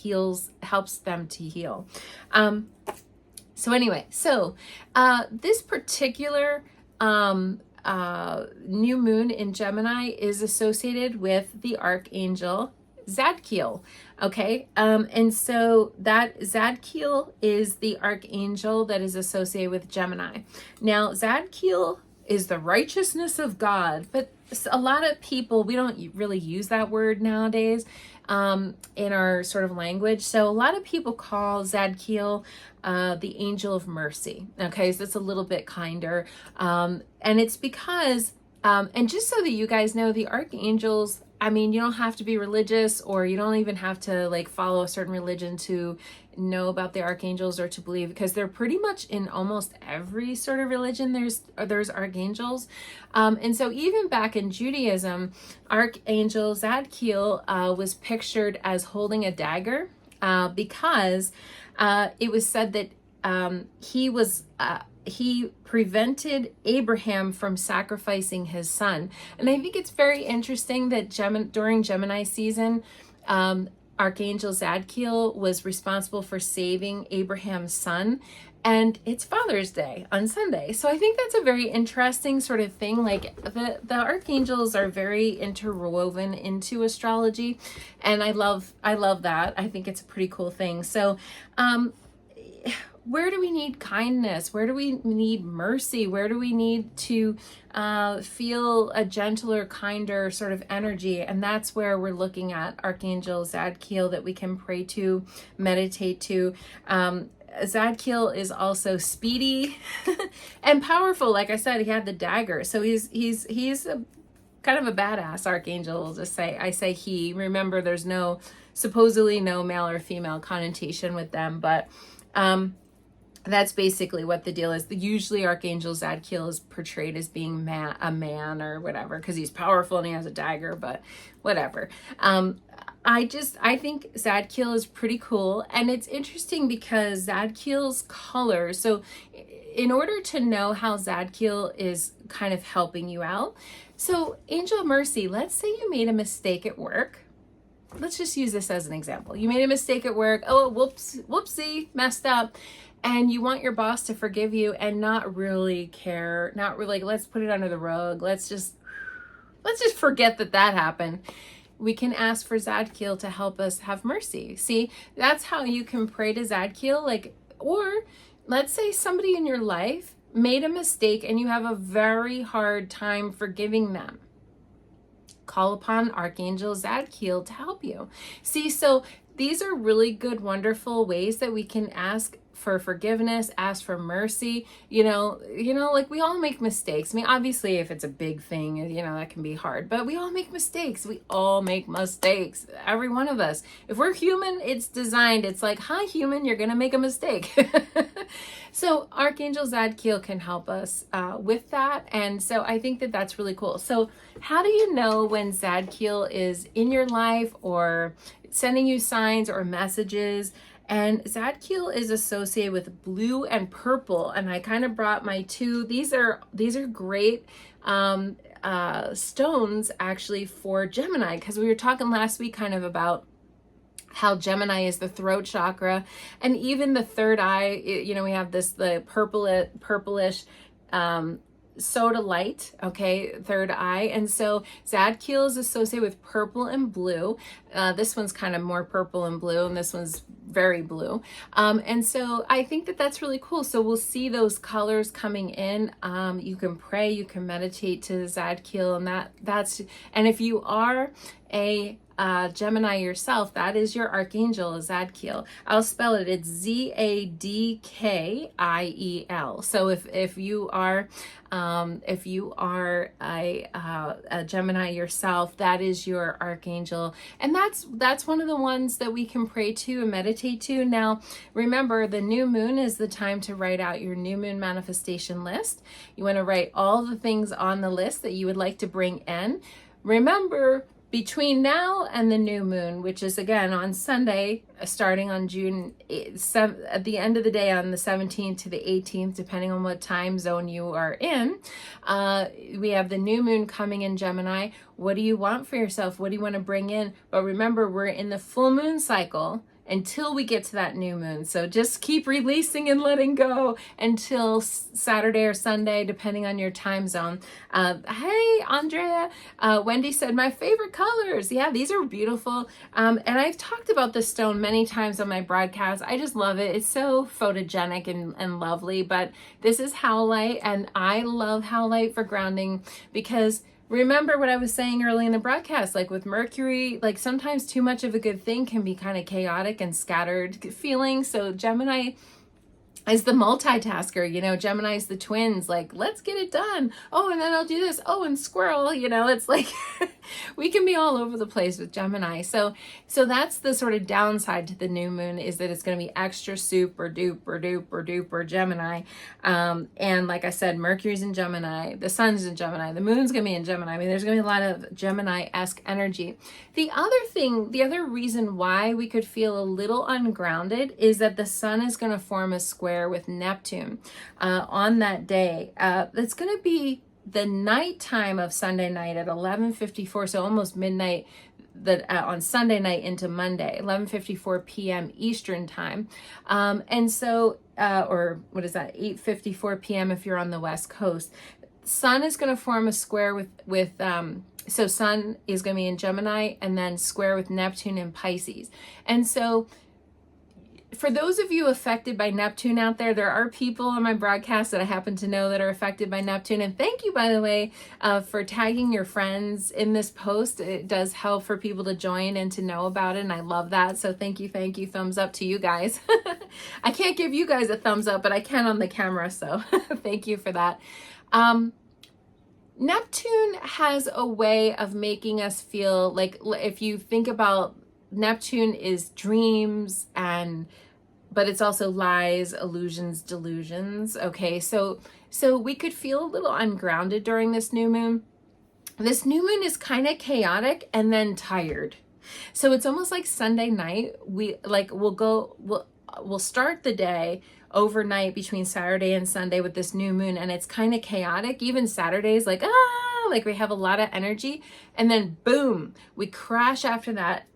helps them to heal. So anyway, this particular new moon in Gemini is associated with the Archangel Zadkiel. Okay. And so that Zadkiel is the archangel that is associated with Gemini. Now, Zadkiel is the righteousness of God, but a lot of people, we don't really use that word nowadays in our sort of language. So a lot of people call Zadkiel the angel of mercy. Okay. So it's a little bit kinder. And it's because, and just so that you guys know, the archangels, I mean, you don't have to be religious, or you don't even have to like follow a certain religion to know about the archangels or to believe, because they're pretty much in almost every sort of religion. There's archangels. And so even back in Judaism, Archangel Zadkiel was pictured as holding a dagger because it was said that he prevented Abraham from sacrificing his son. And I think it's very interesting that during Gemini season, Archangel Zadkiel was responsible for saving Abraham's son. And it's Father's Day on Sunday. So I think that's a very interesting sort of thing. Like the archangels are very interwoven into astrology. And I love that. I think it's a pretty cool thing. So, where do we need kindness? Where do we need mercy? Where do we need to feel a gentler, kinder sort of energy? And that's where we're looking at Archangel Zadkiel, that we can pray to, meditate to. Zadkiel is also speedy and powerful. Like I said, he had the dagger. So he's a kind of a badass archangel. I say he. Remember, there's supposedly no male or female connotation with them, but that's basically what the deal is. Usually Archangel Zadkiel is portrayed as being a man or whatever, because he's powerful and he has a dagger, but whatever. I think Zadkiel is pretty cool. And it's interesting because Zadkiel's color, so in order to know how Zadkiel is kind of helping you out, so Angel of Mercy, let's say you made a mistake at work. Let's just use this as an example. You made a mistake at work. Oh, whoopsie, messed up. And you want your boss to forgive you and not really care, not really, let's put it under the rug. Let's just forget that happened. We can ask for Zadkiel to help us have mercy. See, that's how you can pray to Zadkiel. Or let's say somebody in your life made a mistake and you have a very hard time forgiving them. Call upon Archangel Zadkiel to help you. See, so these are really good, wonderful ways that we can ask for forgiveness, ask for mercy. You know, like we all make mistakes. I mean, obviously if it's a big thing, that can be hard, but we all make mistakes. Every one of us. If we're human, it's designed. It's like, hi human, you're going to make a mistake. So Archangel Zadkiel can help us with that. And so I think that that's really cool. So how do you know when Zadkiel is in your life or sending you signs or messages? And Zadkiel is associated with blue and purple. And I kind of brought my two. These are great stones actually for Gemini, because we were talking last week kind of about how Gemini is the throat chakra, and even the third eye. We have the purplish soda light, okay, third eye. And so Zadkiel is associated with purple and blue. This one's kind of more purple and blue, and this one's very blue. And so I think that that's really cool. So we'll see those colors coming in. You can pray, you can meditate to Zadkiel, and and if you are a Gemini yourself, that is your Archangel Zadkiel. I'll spell it. It's Zadkiel. So if you are a Gemini yourself, that is your Archangel, and that's one of the ones that we can pray to and meditate to. Now, remember, the new moon is the time to write out your new moon manifestation list. You want to write all the things on the list that you would like to bring in. Remember, between now and the new moon, which is again on Sunday, starting on June 7th, at the end of the day on the 17th to the 18th, depending on what time zone you are in, we have the new moon coming in Gemini. What do you want for yourself? What do you want to bring in? But remember, we're in the full moon cycle until we get to that new moon. So just keep releasing and letting go until Saturday or Sunday, depending on your time zone. Hey, Andrea. Wendy said, my favorite colors. Yeah, these are beautiful. And I've talked about this stone many times on my broadcast. I just love it. It's so photogenic and lovely. But this is howlite, and I love howlite for grounding because remember what I was saying early in the broadcast, like with Mercury, like sometimes too much of a good thing can be kind of chaotic and scattered feeling. So Gemini is the multitasker, Gemini is the twins, like, let's get it done. Oh, and then I'll do this. Oh, and squirrel, it's like we can be all over the place with Gemini. So that's the sort of downside to the new moon, is that it's going to be extra super duper Gemini. And like I said, Mercury's in Gemini, the sun's in Gemini, the moon's going to be in Gemini. I mean, there's going to be a lot of Gemini-esque energy. The other reason why we could feel a little ungrounded is that the sun is going to form a square with Neptune on that day. It's going to be the nighttime of Sunday night at 11:54, so almost midnight on Sunday night into Monday, 11:54 p.m. Eastern time. And so, or what is that, 8:54 p.m. if you're on the West Coast. Sun is going to form a square with so Sun is going to be in Gemini and then square with Neptune in Pisces. And so for those of you affected by Neptune out there, there are people on my broadcast that I happen to know that are affected by Neptune. And thank you, by the way, for tagging your friends in this post. It does help for people to join and to know about it. And I love that. So thank you. Thumbs up to you guys. I can't give you guys a thumbs up, but I can on the camera. So thank you for that. Neptune has a way of making us feel like, if you think about Neptune is dreams, but it's also lies, illusions, delusions. Okay, so we could feel a little ungrounded during this new moon. This new moon is kind of chaotic and then tired. So it's almost like Sunday night. We'll start the day overnight between Saturday and Sunday with this new moon, and it's kind of chaotic. Even Saturday's like we have a lot of energy, and then boom, we crash after that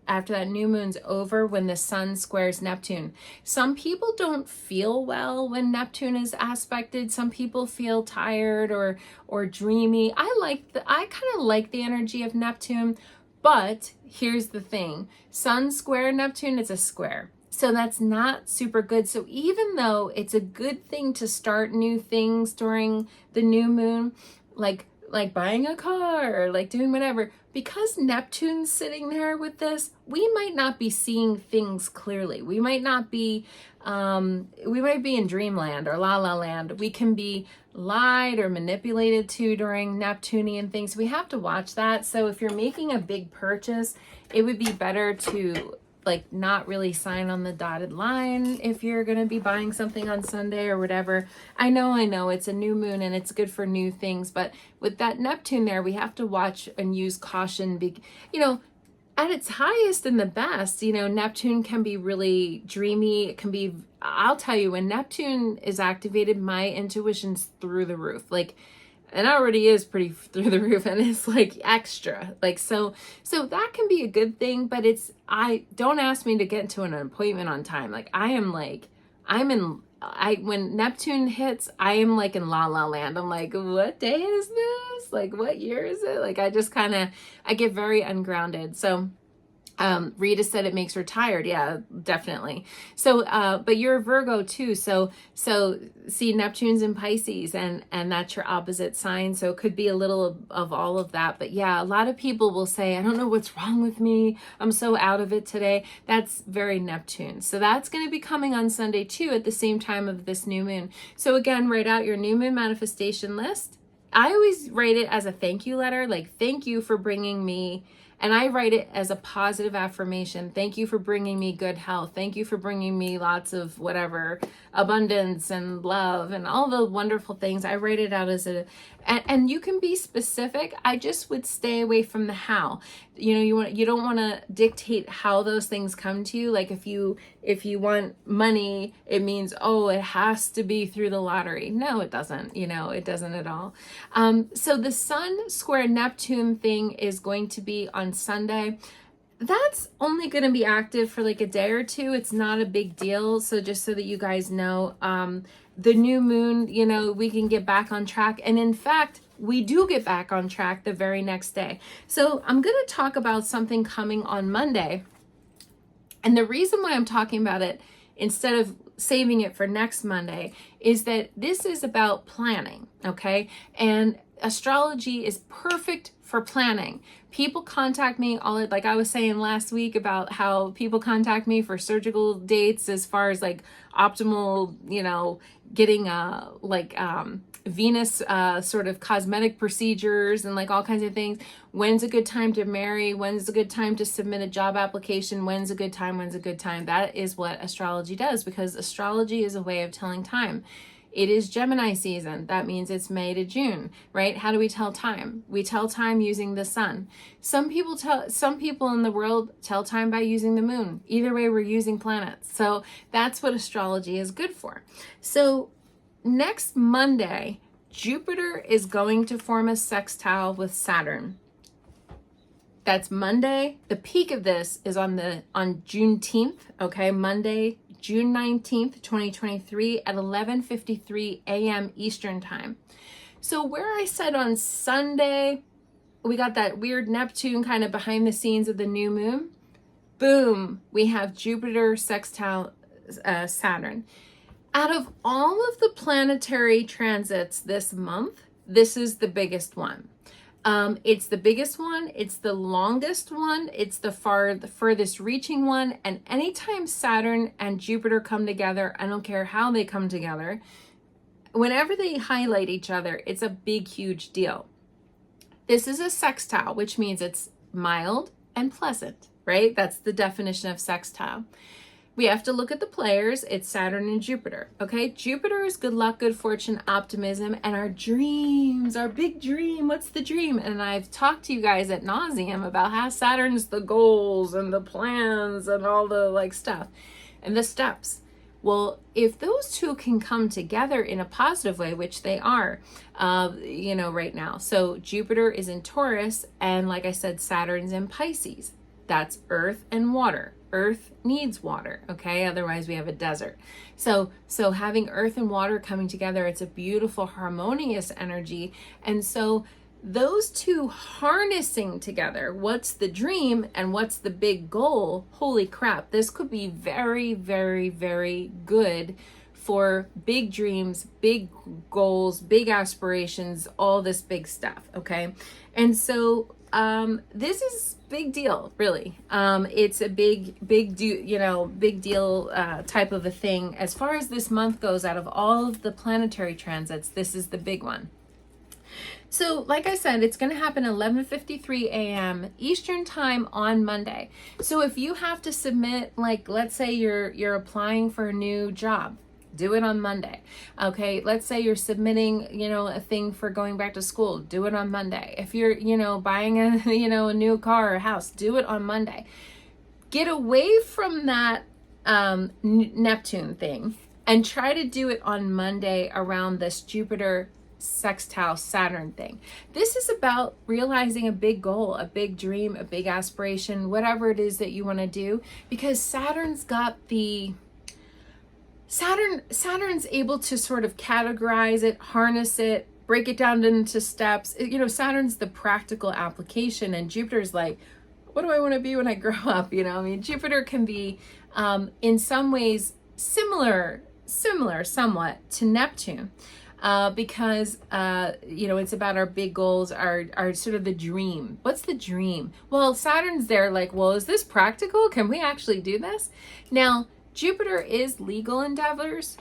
new moon's over, when the sun squares Neptune. Some people don't feel well when Neptune is aspected. Some people feel tired or dreamy. I kind of like the energy of Neptune, but here's the thing. Sun square Neptune is a square. So that's not super good. So even though it's a good thing to start new things during the new moon, like buying a car or like doing whatever, because Neptune's sitting there with this, we might not be seeing things clearly. We might be in dreamland or la la land. We can be lied or manipulated to during Neptunian things. We have to watch that. So if you're making a big purchase, it would be better to like not really sign on the dotted line if you're going to be buying something on Sunday or whatever. I know it's a new moon and it's good for new things, but with that Neptune there, we have to watch and use caution. You know, at its highest and the best, you know, Neptune can be really dreamy. It can be, I'll tell you, when Neptune is activated, my intuition's through the roof. Like, it already is pretty through the roof, and it's like extra. Like, so that can be a good thing, but don't ask me to get into an appointment on time. Like, when Neptune hits, I am like in la la land. I'm like, what day is this? Like, what year is it? Like, I get very ungrounded. So Rita said it makes her tired. Yeah, definitely. So, but you're a Virgo too. So see, Neptune's in Pisces, and that's your opposite sign. So it could be a little of all of that. But yeah, a lot of people will say, I don't know what's wrong with me. I'm so out of it today. That's very Neptune. So that's going to be coming on Sunday too, at the same time of this new moon. So again, write out your new moon manifestation list. I always write it as a thank you letter, like, thank you for bringing me. And I write it as a positive affirmation. Thank you for bringing me good health. Thank you for bringing me lots of whatever, abundance and love and all the wonderful things. I write it out as and you can be specific. I just would stay away from the how. You know, you don't want to dictate how those things come to you. Like, if you want money, it means, oh, it has to be through the lottery. No, it doesn't. You know, it doesn't at all. So the Sun square Neptune thing is going to be on Sunday. That's only going to be active for like a day or two. It's not a big deal. So just so that you guys know, the new moon, you know, we can get back on track. And in fact, we do get back on track the very next day. So I'm going to talk about something coming on Monday. And the reason why I'm talking about it instead of saving it for next Monday is that this is about planning, okay? And astrology is perfect for planning. People contact me like I was saying last week about how people contact me for surgical dates as far as like optimal, you know, getting Venus sort of cosmetic procedures and like all kinds of things. When's a good time to marry? When's a good time to submit a job application? When's a good time? When's a good time? That is what astrology does, because astrology is a way of telling time. It is Gemini season. That means it's May to June, right? How do we tell time? We tell time using the sun. Some people in the world tell time by using the moon. Either way, we're using planets. So that's what astrology is good for. So next Monday, Jupiter is going to form a sextile with Saturn. That's Monday. The peak of this is on Juneteenth, okay? Monday, June 19th, 2023 at 11:53 a.m. Eastern time. So where I said on Sunday, we got that weird Neptune kind of behind the scenes of the new moon, boom, we have Jupiter sextile Saturn. Out of all of the planetary transits this month, this is the biggest one. It's the biggest one, it's the longest one, it's the furthest reaching one, and anytime Saturn and Jupiter come together, I don't care how they come together, whenever they highlight each other, it's a big, huge deal. This is a sextile, which means it's mild and pleasant, right? That's the definition of sextile. We have to look at the players. It's Saturn and Jupiter, okay? Jupiter is good luck, good fortune, optimism, and our dreams, our big dream. What's the dream? And I've talked to you guys ad nauseum about how Saturn's the goals and the plans and all the like stuff and the steps. Well, if those two can come together in a positive way, which they are, you know, right now. So Jupiter is in Taurus, and like I said, Saturn's in Pisces. That's earth and water. Earth needs water, okay? Otherwise we have a desert. So having earth and water coming together, it's a beautiful, harmonious energy. And so those two harnessing together, what's the dream and what's the big goal? Holy crap, this could be very, very, very good for big dreams, big goals, big aspirations, all this big stuff, okay? And so this is big deal, really. It's a big deal type of a thing. As far as this month goes, out of all of the planetary transits, this is the big one. So, like I said, it's going to happen 11:53 a.m. Eastern time on Monday. So, if you have to submit, like, let's say you're applying for a new job, do it on Monday. Okay, let's say you're submitting, a thing for going back to school, do it on Monday. If you're, buying a, a new car or house, do it on Monday. Get away from that Neptune thing and try to do it on Monday around this Jupiter sextile Saturn thing. This is about realizing a big goal, a big dream, a big aspiration, whatever it is that you want to do, because Saturn's able to sort of categorize it, harness it, break it down into steps. Saturn's the practical application, and Jupiter's like, what do I want to be when I grow up? Jupiter can be in some ways similar somewhat to Neptune, because it's about our big goals, our sort of the dream. What's the dream? Well, Saturn's there like, well, is this practical? Can we actually do this? Now, Jupiter is legal endeavors,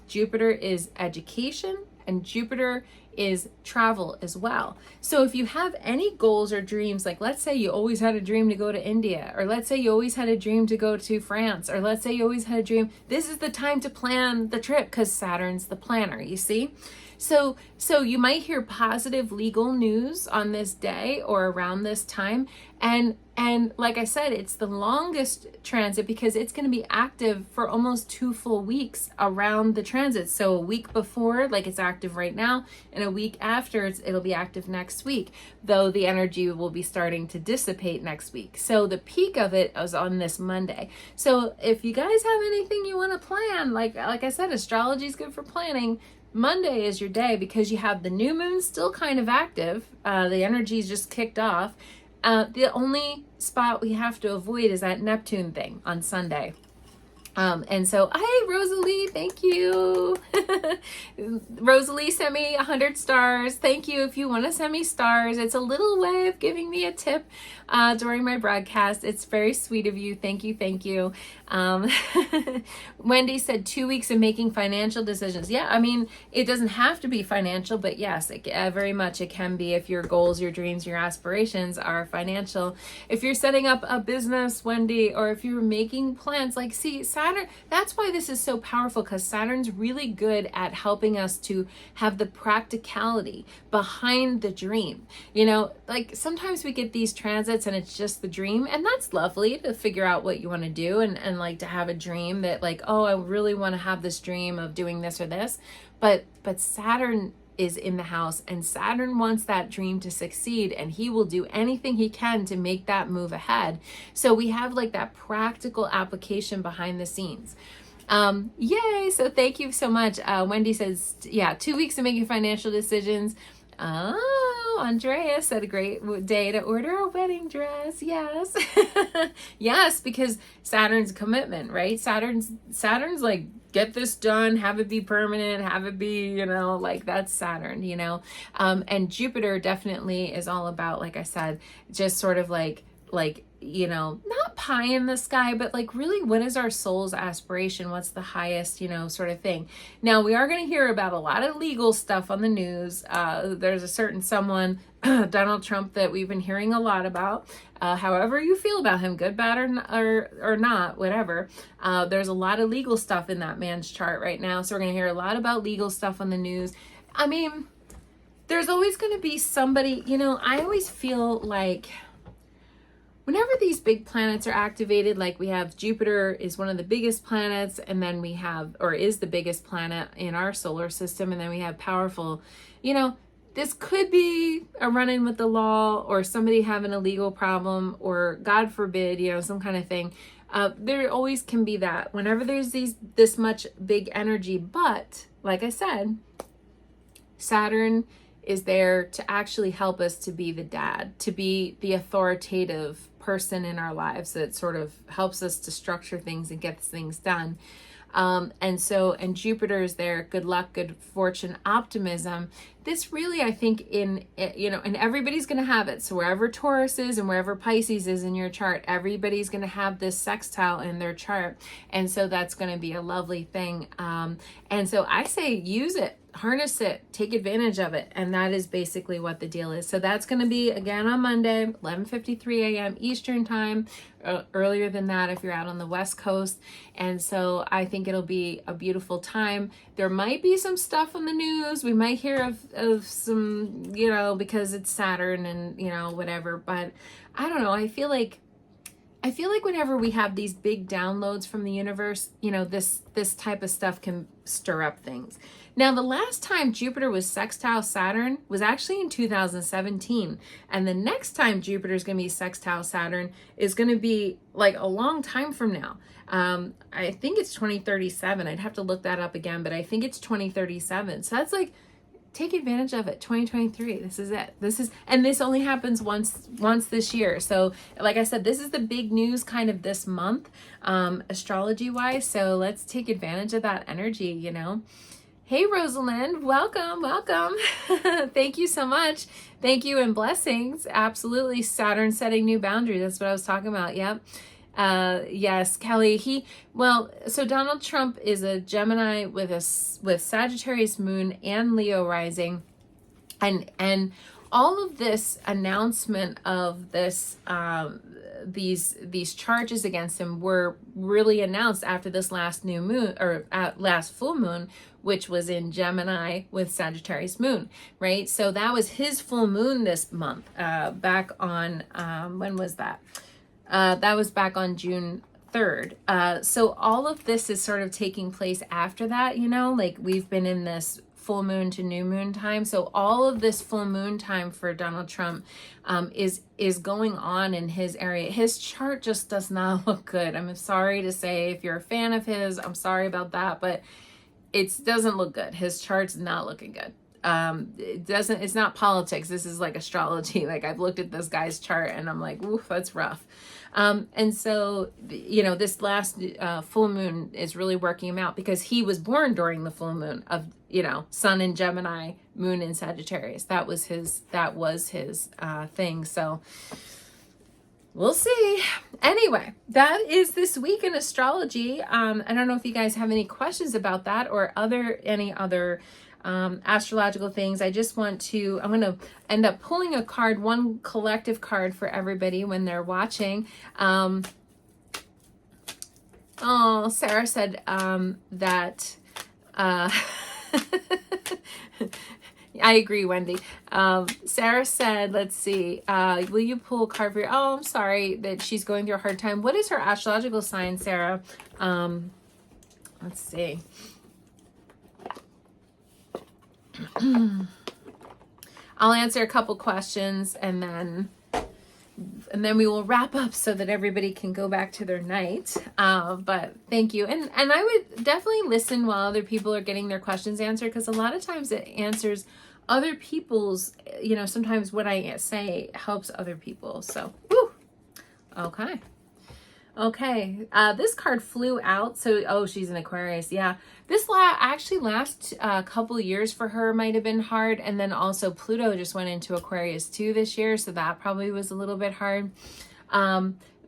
Jupiter is education, and Jupiter is travel as well. So if you have any goals or dreams, like let's say you always had a dream to go to India, or let's say you always had a dream to go to France, or let's say you always had a dream, this is the time to plan the trip, because Saturn's the planner, you see? So you might hear positive legal news on this day or around this time. And like I said, it's the longest transit because it's going to be active for almost 2 full weeks around the transit. So a week before, like it's active right now, and a week after, it'll be active next week, though the energy will be starting to dissipate next week. So the peak of it is on this Monday. So if you guys have anything you want to plan, like I said, astrology is good for planning. Monday is your day because you have the new moon still kind of active. The energy's just kicked off. The only spot we have to avoid is that Neptune thing on Sunday. And so, hey, Rosalie, thank you. Rosalie sent me 100 stars. Thank you. If you want to send me stars, it's a little way of giving me a tip during my broadcast. It's very sweet of you. Thank you. Thank you. Wendy said 2 weeks of making financial decisions. Yeah, I mean, it doesn't have to be financial, but yes, very much it can be if your goals, your dreams, your aspirations are financial. If you're setting up a business, Wendy, or if you're making plans, like, see, Saturn, that's why this is so powerful, because Saturn's really good at helping us to have the practicality behind the dream. Like sometimes we get these transits and it's just the dream, and that's lovely to figure out what you want to do and like to have a dream that like, oh, I really want to have this dream of doing this or this. But Saturn is in the house, and Saturn wants that dream to succeed, and he will do anything he can to make that move ahead. So we have like that practical application behind the scenes. Yay! So thank you so much. Wendy says, yeah, 2 weeks of making financial decisions. Oh, Andrea said a great day to order a wedding dress. Yes. Yes, because Saturn's commitment, right? Saturn's like, get this done, have it be permanent, have it be, like that's Saturn, and Jupiter definitely is all about, like I said, just sort of like, not pie in the sky, but like really what is our soul's aspiration? What's the highest, sort of thing. Now we are going to hear about a lot of legal stuff on the news. There's a certain someone, Donald Trump, that we've been hearing a lot about. However you feel about him, good, bad, or not, whatever. There's a lot of legal stuff in that man's chart right now. So we're going to hear a lot about legal stuff on the news. I mean, there's always going to be somebody, I always feel like whenever these big planets are activated, like we have Jupiter is one of the biggest planets, and then we have, or is the biggest planet in our solar system, and then we have powerful, this could be a run-in with the law, or somebody having a legal problem, or God forbid, some kind of thing. There always can be that whenever there's this much big energy. But like I said, Saturn is there to actually help us to be the dad, to be the authoritative person in our lives that sort of helps us to structure things and get things done. And Jupiter is there, good luck, good fortune, optimism. This really, I think, and everybody's going to have it. So wherever Taurus is and wherever Pisces is in your chart, everybody's going to have this sextile in their chart. And so that's going to be a lovely thing. And so I say use it. harness it, take advantage of it. And that is basically what the deal is. So that's going to be again on Monday, 11:53 a.m. Eastern time, earlier than that if you're out on the West Coast. And so I think it'll be a beautiful time. There might be some stuff on the news. We might hear of some, you know, because it's Saturn and, you know, whatever. But I don't know. I feel like whenever we have these big downloads from the universe, you know, this type of stuff can stir up things. Now, the last time Jupiter was sextile Saturn was actually in 2017. And the next time Jupiter is going to be sextile Saturn is going to be like a long time from now. I think it's 2037. I'd have to look that up again, but I think it's 2037. So that's like, take advantage of it. 2023. This is it. And this only happens once this year. So like I said, this is the big news kind of this month, astrology wise. So let's take advantage of that energy, you know. Hey, Rosalind, welcome. Thank you so much. Thank you and blessings. Absolutely. Saturn setting new boundaries. That's what I was talking about. Yep. Yes, Kelly, so Donald Trump is a Gemini with Sagittarius moon and Leo rising. And all of this announcement of this, these charges against him were really announced after this last new moon or last full moon, which was in Gemini with Sagittarius moon, right? So that was his full moon this month, back on, when was that? That was back on June 3rd. So all of this is sort of taking place after that, you know, like we've been in this full moon to new moon time. So all of this full moon time for Donald Trump is going on in his area. His chart just does not look good. I'm sorry to say, if you're a fan of his, I'm sorry about that, but it doesn't look good. His chart's not looking good. It's not politics. This is like astrology. Like I've looked at this guy's chart and I'm like, oof, that's rough. And so, you know, this last full moon is really working him out because he was born during the full moon of, you know, sun in Gemini, moon in Sagittarius. That was his thing. So we'll see. Anyway, that is this week in astrology. I don't know if you guys have any questions about that or any other astrological things. I'm going to end up pulling a card, one collective card for everybody when they're watching. Sarah said that I agree, Wendy. Sarah said, let's see, will you pull a card for I'm sorry that she's going through a hard time. What is her astrological sign, Sarah? Let's see. I'll answer a couple questions and then we will wrap up so that everybody can go back to their night. But thank you. And I would definitely listen while other people are getting their questions answered, because a lot of times it answers other people's, you know, sometimes what I say helps other people. So, woo. Okay. This card flew out. So, she's an Aquarius. Yeah. This last couple years for her might have been hard. And then also Pluto just went into Aquarius too this year. So that probably was a little bit hard.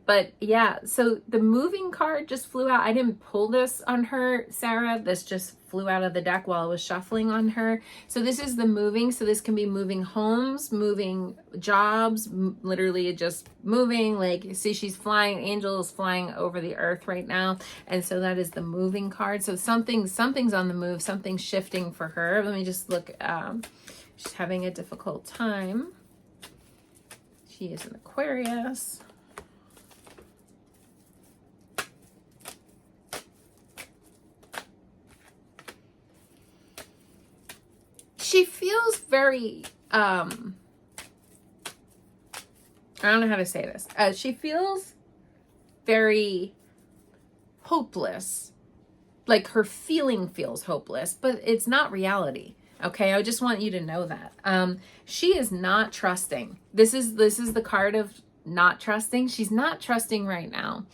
But yeah, so the moving card just flew out. I didn't pull this on her, Sarah. This just flew out of the deck while I was shuffling on her. So this is the moving. So this can be moving homes, moving jobs, literally just moving. Like, see, she's flying. Angel is flying over the earth right now. And so that is the moving card. So something's on the move, something's shifting for her. Let me just look. She's having a difficult time. She is an Aquarius. She feels very, I don't know how to say this. She feels very hopeless. Like her feeling feels hopeless, but it's not reality. Okay. I just want you to know that. She is not trusting. This is the card of not trusting. She's not trusting right now,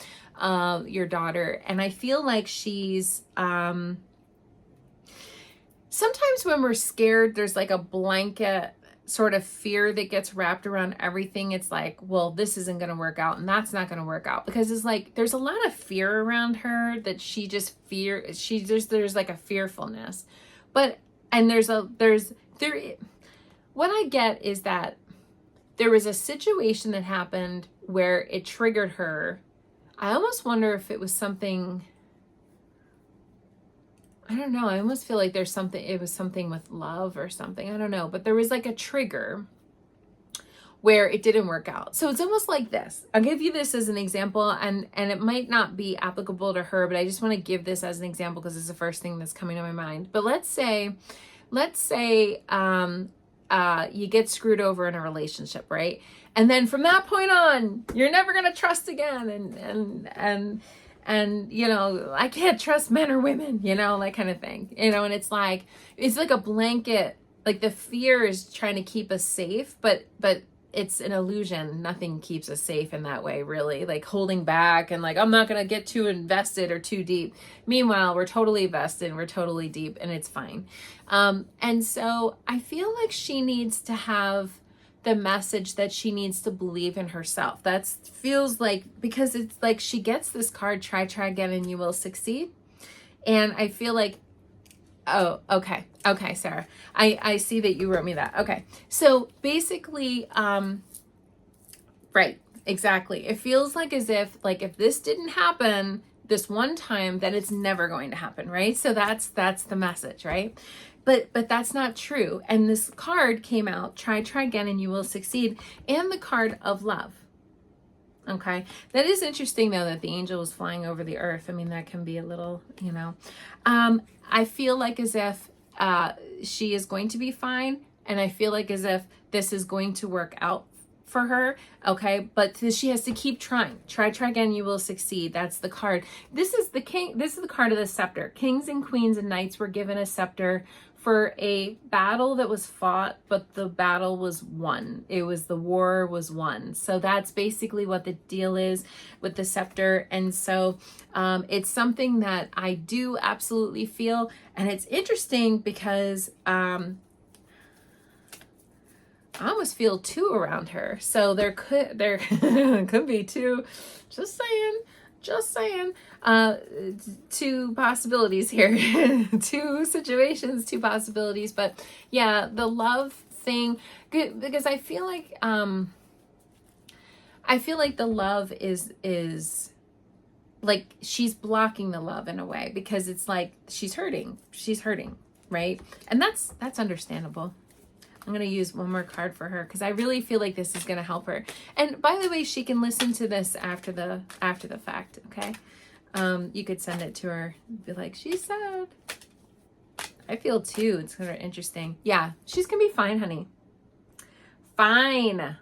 your daughter. And I feel like she's, sometimes when we're scared, there's like a blanket sort of fear that gets wrapped around everything. It's like, well, this isn't going to work out and that's not going to work out, because it's like there's a lot of fear around her that she just there's like a fearfulness. But And what I get is that there was a situation that happened where it triggered her. I almost wonder if it was something, I don't know. I almost feel like it was something with love or something. I don't know. But there was like a trigger where it didn't work out. So it's almost like this. I'll give you this as an example, and it might not be applicable to her, but I just want to give this as an example because it's the first thing that's coming to my mind. But let's say you get screwed over in a relationship, right? And then from that point on, you're never going to trust again. And, you know, I can't trust men or women, you know, that kind of thing, you know, and it's like a blanket, like the fear is trying to keep us safe, but it's an illusion. Nothing keeps us safe in that way, really, like holding back and like, I'm not going to get too invested or too deep. Meanwhile, we're totally vested, we're totally deep, and it's fine. And so I feel like she needs to have the message that she needs to believe in herself. That feels like, because it's like she gets this card, try again and you will succeed. And I feel like, oh, okay, Sarah, I see that you wrote me that. Okay, so basically, right, exactly. It feels like as if, like, if this didn't happen this one time, then it's never going to happen, right? So that's the message, right? But that's not true. And this card came out, try again and you will succeed, and the card of love. Okay, that is interesting though, that the angel was flying over the earth. I mean, that can be a little, you know, I feel like as if she is going to be fine, and I feel like as if this is going to work out for her. Okay, but she has to keep trying. Try again, you will succeed. That's the card. This is the king. This is the card of the scepter. Kings and queens and knights were given a scepter for a battle that was fought, but the battle was won. The war was won. So that's basically what the deal is with the scepter. And so it's something that I do absolutely feel. And it's interesting because I almost feel two around her. So there could be two. Just saying, two possibilities here, two situations, two possibilities. But yeah, the love thing, good, because I feel like the love is like she's blocking the love in a way, because it's like she's hurting, right? And that's understandable. I'm going to use one more card for her because I really feel like this is going to help her. And by the way, she can listen to this after the fact, okay? You could send it to her and be like, she said. I feel too. It's kind of interesting. Yeah, she's going to be fine, honey. Fine.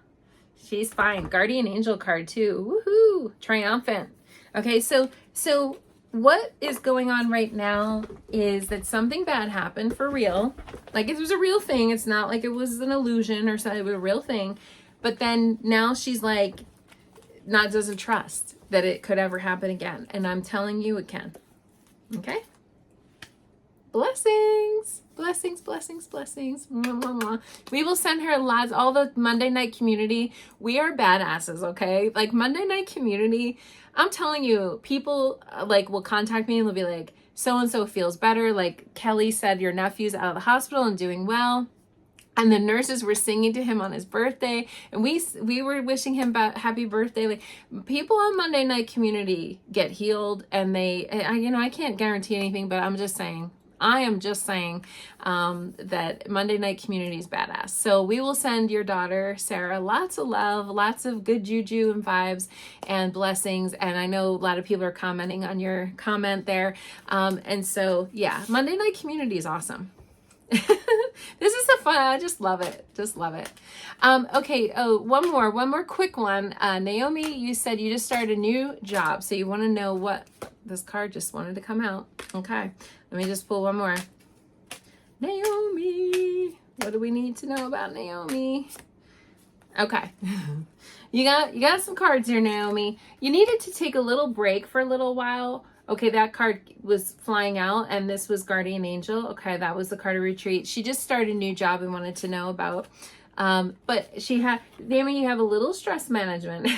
She's fine. Guardian angel card too. Woohoo. Triumphant. Okay, so what is going on right now is that something bad happened for real. Like, it was a real thing. It's not like it was an illusion or something. It was a real thing. But then now she's like, doesn't trust that it could ever happen again. And I'm telling you it can. Okay? Blessings. Blessings. Mwah, mwah, mwah. We will send her lots, all the Monday night community. We are badasses, okay? Like, Monday night community, I'm telling you, people like will contact me and they'll be like, so-and-so feels better. Like Kelly said, your nephew's out of the hospital and doing well. And the nurses were singing to him on his birthday. And we were wishing him happy birthday. Like, people on Monday night community get healed, and I can't guarantee anything, but I am just saying that Monday night community is badass. So we will send your daughter, Sarah, lots of love, lots of good juju and vibes and blessings. And I know a lot of people are commenting on your comment there. And so, yeah, Monday night community is awesome. This is fun. I just love it. Okay. Oh, one more quick one. Naomi, you said you just started a new job. So you want to know what this card just wanted to come out. Okay. Let me just pull one more. Naomi, what do we need to know about Naomi? Okay. You got some cards here, Naomi. You needed to take a little break for a little while. Okay, that card was flying out, and this was Guardian Angel. Okay, that was the card of retreat. She just started a new job and wanted to know about. But Naomi, you have a little stress management,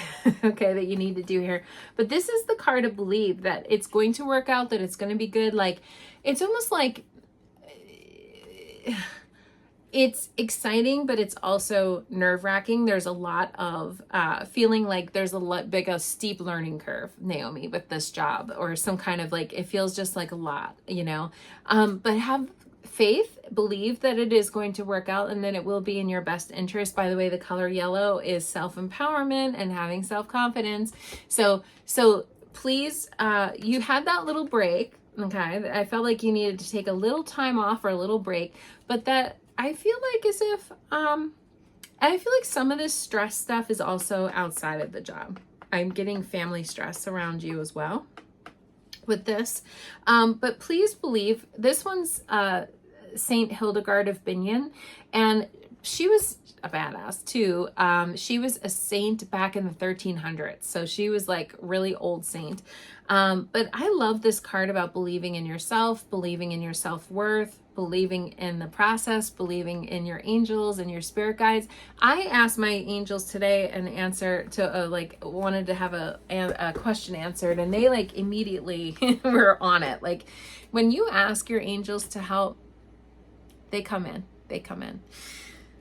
okay, that you need to do here. But this is the card to believe that it's going to work out, that it's going to be good. Like, it's almost like it's exciting, but it's also nerve-wracking. There's a lot of feeling like there's a steep learning curve, Naomi, with this job, or some kind of like, it feels just like a lot, you know. But have faith, believe that it is going to work out and that it will be in your best interest. By the way, the color yellow is self-empowerment and having self-confidence. So please, you had that little break. Okay. I felt like you needed to take a little time off or a little break, but that I feel like as if, I feel like some of this stress stuff is also outside of the job. I'm getting family stress around you as well with this. But please believe this one's, Saint Hildegard of Bingen, and she was a badass too. She was a saint back in the 1300s, so she was like really old saint. But I love this card about believing in yourself, believing in your self-worth, believing in the process, believing in your angels and your spirit guides. I asked my angels today an answer to wanted to have a question answered, and they like immediately were on it. Like when you ask your angels to help, they come in.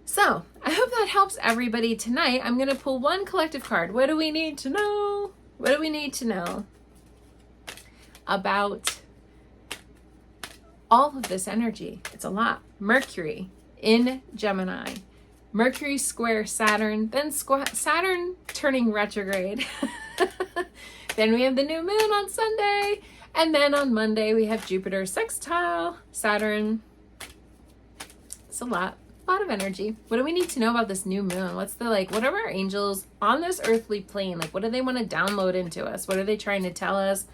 So I hope that helps everybody tonight. I'm going to pull one collective card. What do we need to know? What do we need to know about all of this energy? It's a lot. Mercury in Gemini. Mercury square Saturn, then Saturn turning retrograde. Then we have the new moon on Sunday. And then on Monday we have Jupiter sextile Saturn. It's a lot of energy. What do we need to know about this new moon? What's the what are our angels on this earthly plane? Like, what do they want to download into us? What are they trying to tell us?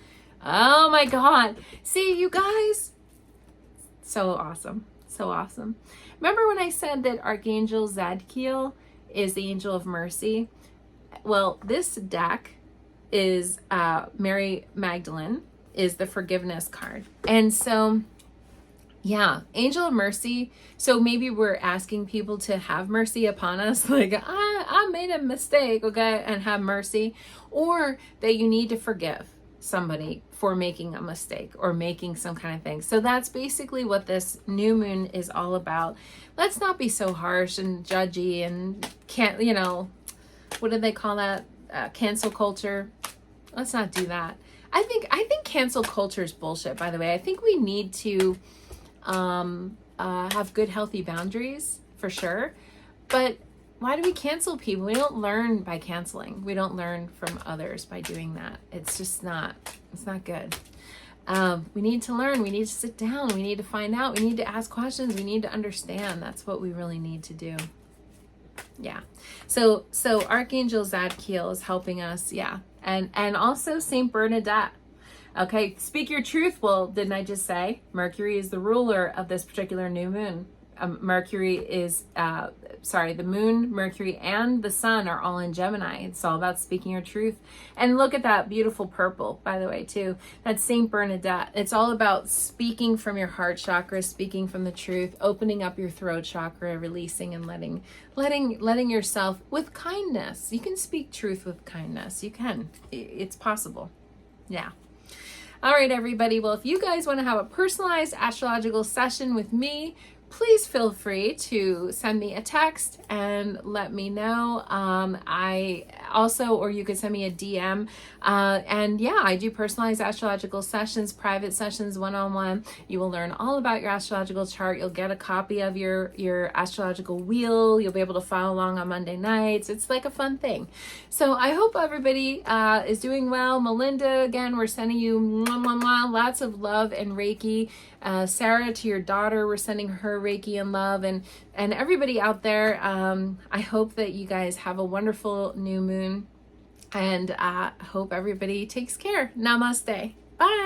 Oh my God. See, you guys. So awesome. So awesome. Remember when I said that Archangel Zadkiel is the angel of mercy? Well, this deck is Mary Magdalene is the forgiveness card. And so yeah, angel of mercy. So maybe we're asking people to have mercy upon us. Like, I made a mistake, okay, and have mercy. Or that you need to forgive somebody for making a mistake or making some kind of thing. So that's basically what this new moon is all about. Let's not be so harsh and judgy and can't, what do they call that? Cancel culture. Let's not do that. I think cancel culture is bullshit, by the way. I think we need to have good, healthy boundaries for sure. But why do we cancel people? We don't learn by canceling. We don't learn from others by doing that. It's just not, it's not good. We need to learn. We need to sit down. We need to find out. We need to ask questions. We need to understand. That's what we really need to do. Yeah. So Archangel Zadkiel is helping us. Yeah. And also Saint Bernadette. Okay, speak your truth. Well, didn't I just say Mercury is the ruler of this particular new moon? Mercury is, the moon, Mercury, and the sun are all in Gemini. It's all about speaking your truth. And look at that beautiful purple, by the way, too. That's Saint Bernadette. It's all about speaking from your heart chakra, speaking from the truth, opening up your throat chakra, releasing and letting yourself with kindness. You can speak truth with kindness. You can. It's possible. Yeah. All right, everybody. Well, if you guys want to have a personalized astrological session with me, please feel free to send me a text and let me know. Or you could send me a DM. And yeah, I do personalized astrological sessions, private sessions, one-on-one. You will learn all about your astrological chart. You'll get a copy of your astrological wheel. You'll be able to follow along on Monday nights. It's like a fun thing. So I hope everybody is doing well. Melinda, again, we're sending you lots of love and Reiki. Sarah, to your daughter, we're sending her Reiki and love, and everybody out there. I hope that you guys have a wonderful new moon, and hope everybody takes care. Namaste. Bye.